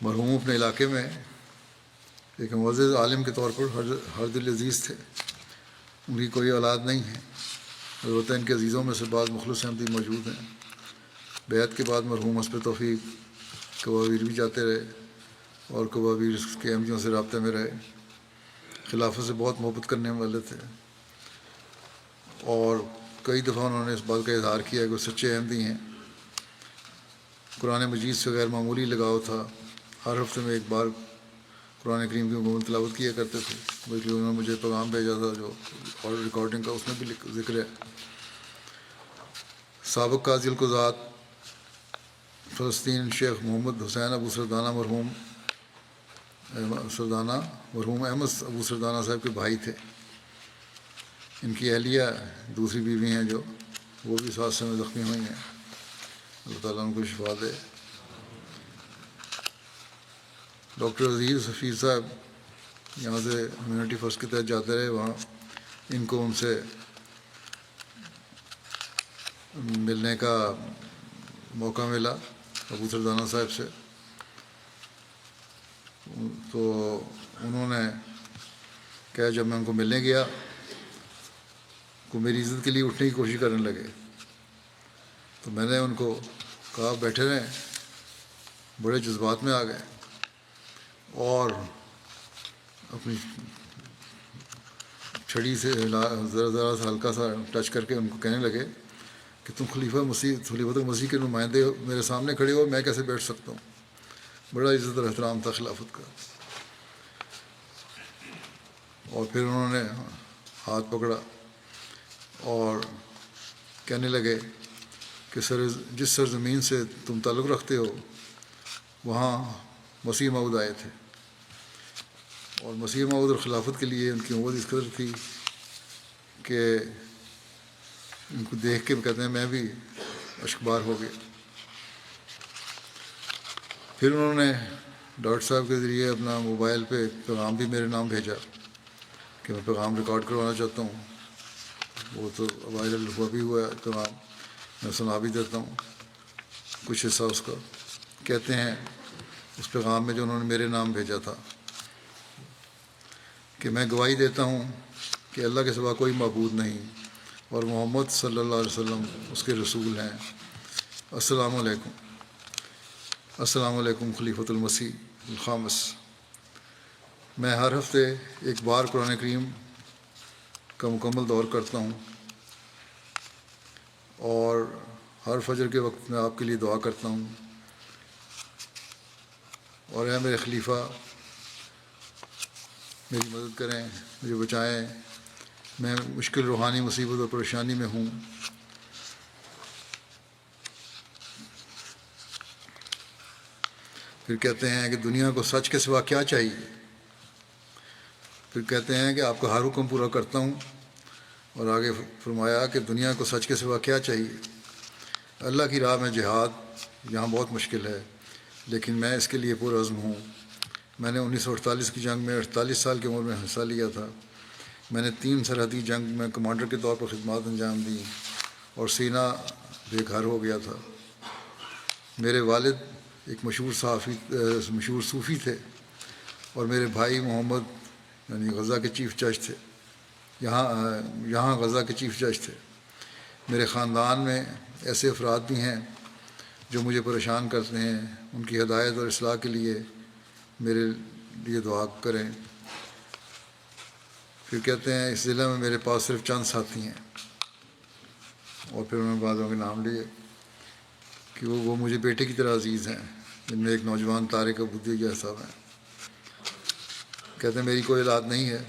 مرحوم اپنے علاقے میں ایک معزز عالم کے طور پر ہر دل عزیز تھے. ان کی کوئی اولاد نہیں ہے، البتہ ان کے عزیزوں میں سے بعض مخلص احمدی موجود ہیں. بیعت کے بعد مرحوم حسب توفیق کوابیر بھی جاتے رہے اور کوابیر کے احمدیوں سے رابطے میں رہے. خلافت سے بہت محبت کرنے والے تھے اور کئی دفعہ انہوں نے اس بات کا اظہار کیا کہ وہ سچے احمدی ہیں. قرآن مجید سے غیر معمولی لگاؤ تھا. ہر ہفتے میں ایک بار قرآن کریم کی مکمل تلاوت کیا کرتے تھے. بلکہ انہوں نے مجھے پیغام بھیجا تھا جو اور ریکارڈنگ کا، اس میں بھی ذکر ہے. سابق قاضی القضات فلسطین شیخ محمد حسین ابو سردانہ مرحوم احمد ابو سردانہ صاحب کے بھائی تھے. ان کی اہلیہ دوسری بیوی ہیں جو وہ بھی اس حادثے میں زخمی ہوئی ہیں. اللہ تعالیٰ ان کو شفا دے. ڈاکٹر عزیز حفیظ صاحب یہاں سے کمیونٹی فرسٹ کے تحت جاتے رہے. وہاں ان کو ان سے ملنے کا موقع ملا ابو سردانہ صاحب سے. تو انہوں نے کہا جب میں ان کو ملنے گیا تو میری عزت کے لیے اٹھنے کی کوشش کرنے لگے. تو میں نے ان کو کہا بیٹھے رہیں. بڑے جذبات میں آ گئے اور اپنی چھڑی سے ذرا سا ہلکا سا ٹچ کر کے ان کو کہنے لگے کہ تم خلیفۃ المسیح کے نمائندے میرے سامنے کھڑے ہو، میں کیسے بیٹھ سکتا ہوں. بڑا عزت اور احترام تھا خلافت کا. اور پھر انہوں نے ہاتھ پکڑا اور کہنے لگے کہ جس سرزمین سے تم تعلق رکھتے ہو وہاں مسیح موعود آئے تھے. اور مسیح موعود اور خلافت کے لیے ان کی محبت اس قدر تھی کہ ان کو دیکھ کے کہتے ہیں میں بھی اشکبار ہو گیا. پھر انہوں نے ڈاکٹر صاحب کے ذریعے اپنا موبائل پہ پیغام بھی میرے نام بھیجا کہ میں پیغام ریکارڈ کروانا چاہتا ہوں. وہ تو وائرل ہوا بھی ہوا ہے پیغام، میں سنا بھی دیتا ہوں کچھ حصہ اس کا. کہتے ہیں اس پیغام میں جو انہوں نے میرے نام بھیجا تھا کہ میں گواہی دیتا ہوں کہ اللہ کے سوا کوئی معبود نہیں اور محمد صلی اللہ علیہ وسلم اس کے رسول ہیں. السلام علیکم. السلام علیکم خلیفۃ المسیح الخامس. میں ہر ہفتے ایک بار قرآن کریم کا مکمل دور کرتا ہوں اور ہر فجر کے وقت میں آپ کے لیے دعا کرتا ہوں، اور اے میرے خلیفہ میری مدد کریں، مجھے بچائیں، میں مشکل روحانی مصیبت اور پریشانی میں ہوں. پھر کہتے ہیں کہ دنیا کو سچ کے سوا کیا چاہیے. پھر کہتے ہیں کہ آپ کا ہر حکم پورا کرتا ہوں، اور آگے فرمایا کہ دنیا کو سچ کے سوا کیا چاہیے. اللہ کی راہ میں جہاد یہاں بہت مشکل ہے، لیکن میں اس کے لیے پرعزم ہوں. میں نے 1948 کی جنگ میں 48 سال کی عمر میں حصہ لیا تھا. میں نے 3 سرحدی جنگ میں کمانڈر کے طور پر خدمات انجام دیں اور سینہ بے گھر ہو گیا تھا. میرے والد ایک مشہور صوفی تھے اور میرے بھائی محمد یعنی غزہ کے چیف جج تھے، یہاں غزہ کے چیف جج تھے. میرے خاندان میں ایسے افراد بھی ہیں جو مجھے پریشان کرتے ہیں، ان کی ہدایت اور اصلاح کے لیے میرے لیے دعا کریں. پھر کہتے ہیں اس ضلع میں میرے پاس صرف چند ساتھی ہیں، اور پھر انہوں نے بعضوں کے نام لیے کہ وہ مجھے بیٹے کی طرح عزیز ہیں، جن میں ایک نوجوان طارق ابودی صاحب ہیں. کہتے ہیں میری کوئی اولاد نہیں ہے.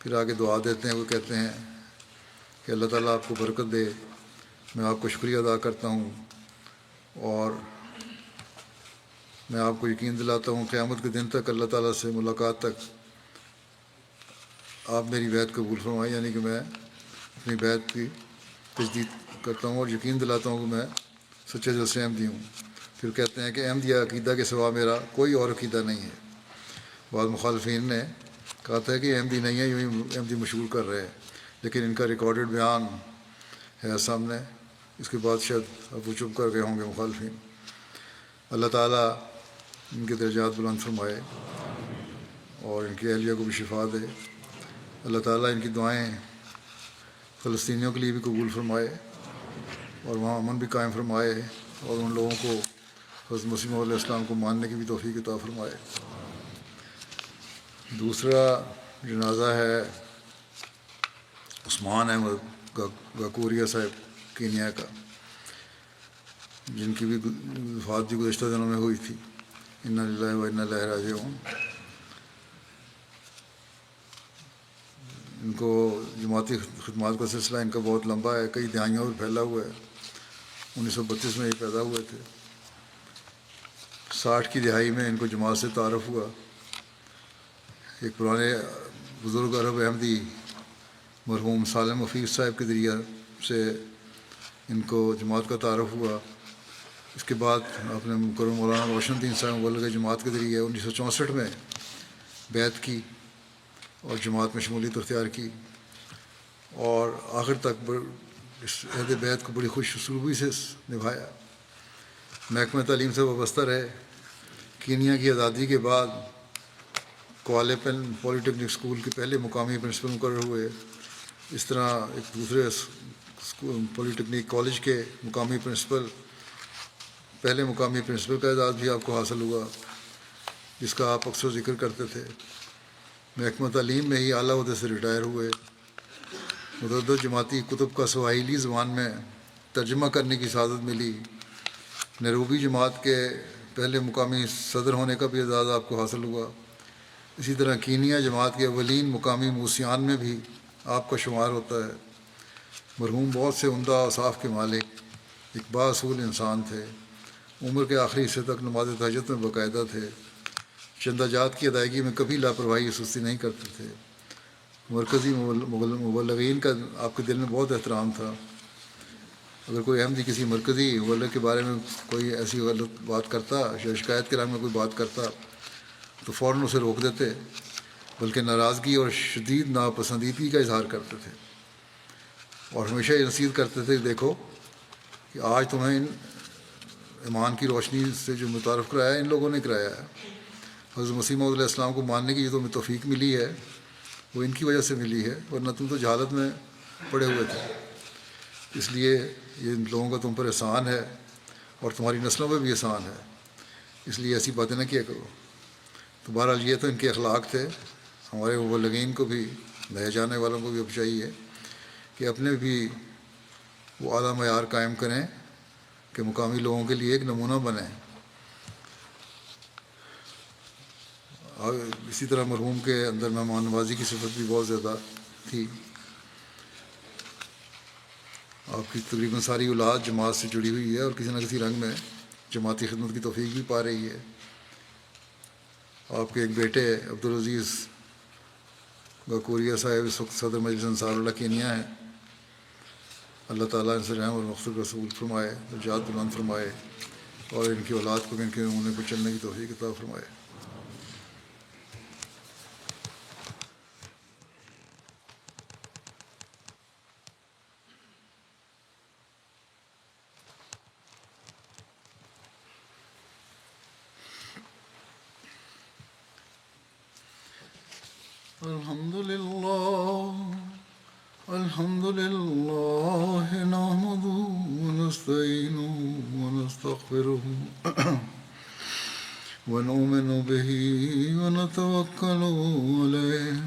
پھر آگے دعا دیتے ہیں. وہ کہتے ہیں کہ اللہ تعالیٰ آپ کو برکت دے. میں آپ کو شکریہ ادا کرتا ہوں اور میں آپ کو یقین دلاتا ہوں قیامت کے دن تک اللہ تعالیٰ سے ملاقات تک آپ میری بیعت قبول فرمائیں، یعنی کہ میں اپنی بیعت کی تجدید کرتا ہوں اور یقین دلاتا ہوں کہ میں سچے دل سے احمدی ہوں. پھر کہتے ہیں کہ احمدیہ عقیدہ کے سوا میرا کوئی اور عقیدہ نہیں ہے. بعض مخالفین نے کہا تھا کہ احمدی نہیں ہے، یوں ہی احمدی مشہور کر رہے ہیں، لیکن ان کا ریکارڈڈ بیان ہے سامنے. اس کے بعد شاید اب وہ چپ کر گئے ہوں گے مخالفین. اللہ تعالیٰ ان کے درجات بلند فرمائے اور ان کی اہلیہ کو بھی شفا دے. اللہ تعالیٰ ان کی دعائیں فلسطینیوں کے لیے بھی قبول فرمائے اور وہاں امن بھی قائم فرمائے اور ان لوگوں کو حضرت مسیح علیہ السلام کو ماننے کی بھی توفیق عطا فرمائے. دوسرا جنازہ ہے عثمان احمد گاکوریا صاحب کینیا کا، جن کی بھی وفات بھی گزشتہ دنوں میں ہوئی تھی. انا للہ و انا الیہ راجعون. ان کو جماعتی خدمات کا سلسلہ ان کا بہت لمبا ہے، کئی دہائیوں میں پھیلا ہوا ہے. 1932 میں یہ پیدا ہوئے تھے. 60 کی دہائی میں ان کو جماعت سے تعارف ہوا. ایک پرانے بزرگ عرب احمدی مرحوم سالم حفیظ صاحب کے ذریعہ سے ان کو جماعت کا تعارف ہوا. اس کے بعد آپ نے مکرم مولانا روشن الدین صاحب مبلغ جماعت کے ذریعے 1964 میں بیعت کی اور جماعت میں شمولیت اختیار کی، اور آخر تک اس عہد بیعت کو بڑی خوش اسلوبی سے نبھایا. محکمہ تعلیم سے وابستہ رہے. کینیا کی آزادی کے بعد کوالے پن پولی ٹیکنک اسکول کے پہلے مقامی پرنسپل مقرر ہوئے. اس طرح ایک دوسرے پولی ٹیکنک کالج کے مقامی پرنسپل، پہلے مقامی پرنسپل کا اعزاز بھی آپ کو حاصل ہوا، جس کا آپ اکثر ذکر کرتے تھے. محکمہ تعلیم میں ہی اعلیٰ عہدے سے ریٹائر ہوئے. متعدد جماعتی کتب کا سواحیلی زبان میں ترجمہ کرنے کی سعادت ملی. نیروبی جماعت کے پہلے مقامی صدر ہونے کا بھی اعزاز آپ کو حاصل ہوا. اسی طرح کینیا جماعت کے اولین مقامی موسیان میں بھی آپ کا شمار ہوتا ہے. مرحوم بہت سے عمدہ اوصاف کے مالک، ایک بااصول انسان تھے. عمر کے آخری حصے تک نماز تہجد میں باقاعدہ تھے. چندہ جات کی ادائیگی میں کبھی لاپرواہی یا سستی نہیں کرتے تھے. مرکزی مبلغین کا آپ کے دل میں بہت احترام تھا اگر کوئی احمدی کسی مرکزی ولے کے بارے میں کوئی ایسی غلط بات کرتا یا شکایت کے رنگ میں کوئی بات کرتا تو فوراً اسے روک دیتے، بلکہ ناراضگی اور شدید ناپسندیدگی کا اظہار کرتے تھے، اور ہمیشہ یہ نصیحت کرتے تھے کہ دیکھو کہ آج تمہیں ان ایمان کی روشنی سے جو متعارف کرایا ہے ان لوگوں نے کرایا ہے۔ حضرت مسیح موعود علیہ السلام کو ماننے کی جو تمہیں توفیق ملی ہے وہ ان کی وجہ سے ملی ہے، ورنہ تم تو جہالت میں پڑے ہوئے تھے۔ اس لیے یہ ان لوگوں کا تم پر احسان ہے اور تمہاری نسلوں پہ بھی احسان ہے، اس لیے ایسی باتیں نہ کیا کرو۔ تو بہرحال یہ تو ان کے اخلاق تھے۔ ہمارے مبلغین کو بھی، نئے جانے والوں کو بھی اب چاہیے کہ اپنے بھی وہ اعلیٰ معیار قائم کریں کہ مقامی لوگوں کے لیے ایک نمونہ بنیں۔ اور اسی طرح مرحوم کے اندر مہمان نوازی کی صفت بھی بہت زیادہ تھی۔ آپ کی تقریباً ساری اولاد جماعت سے جڑی ہوئی ہے اور کسی نہ کسی رنگ میں جماعتی خدمت کی توفیق بھی پا رہی ہے۔ آپ کے ایک بیٹے عبدالعزیز گاکوریا صاحب اس وقت صدر مجلس انصار اللہ کینیا ہیں۔ اللہ تعالیٰ ان سے رحم اور مغفرت رسول فرمائے، درجات بلند فرمائے، اور ان کی اولاد کو ان کے نمونے پر چلنے کی توفیق عطا فرمائے۔ الحمد لله نحمده ونستعينه ونستغفره ونؤمن به ونتوكل عليه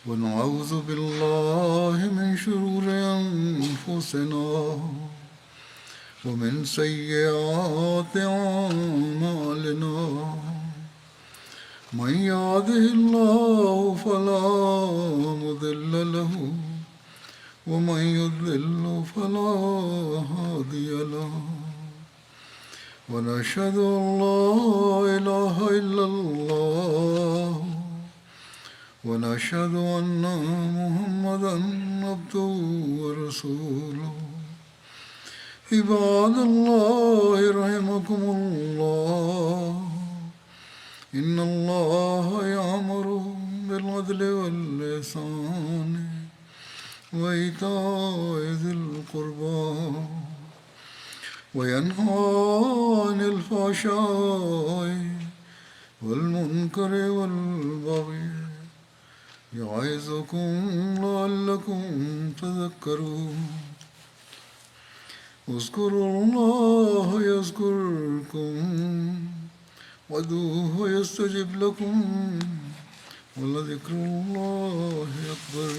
ونعوذ بالله من شرور أنفسنا ومن سيئات أعمالنا من يهده الله فلا مضل له ومن يضلل فلا هادي له ونشهد أن لا إله إلا الله ونشهد أن محمدا عبده ورسوله عباد الله رحمكم الله إن الله يأمر بالعدل والإحسان وإيتاء ذي القربى وينهى عن الفحشاء والمنكر والبغي يعظكم لعلكم تذكرون اذكروا الله يذكركم وادعوه يستجب لكم ولذكر الله أكبر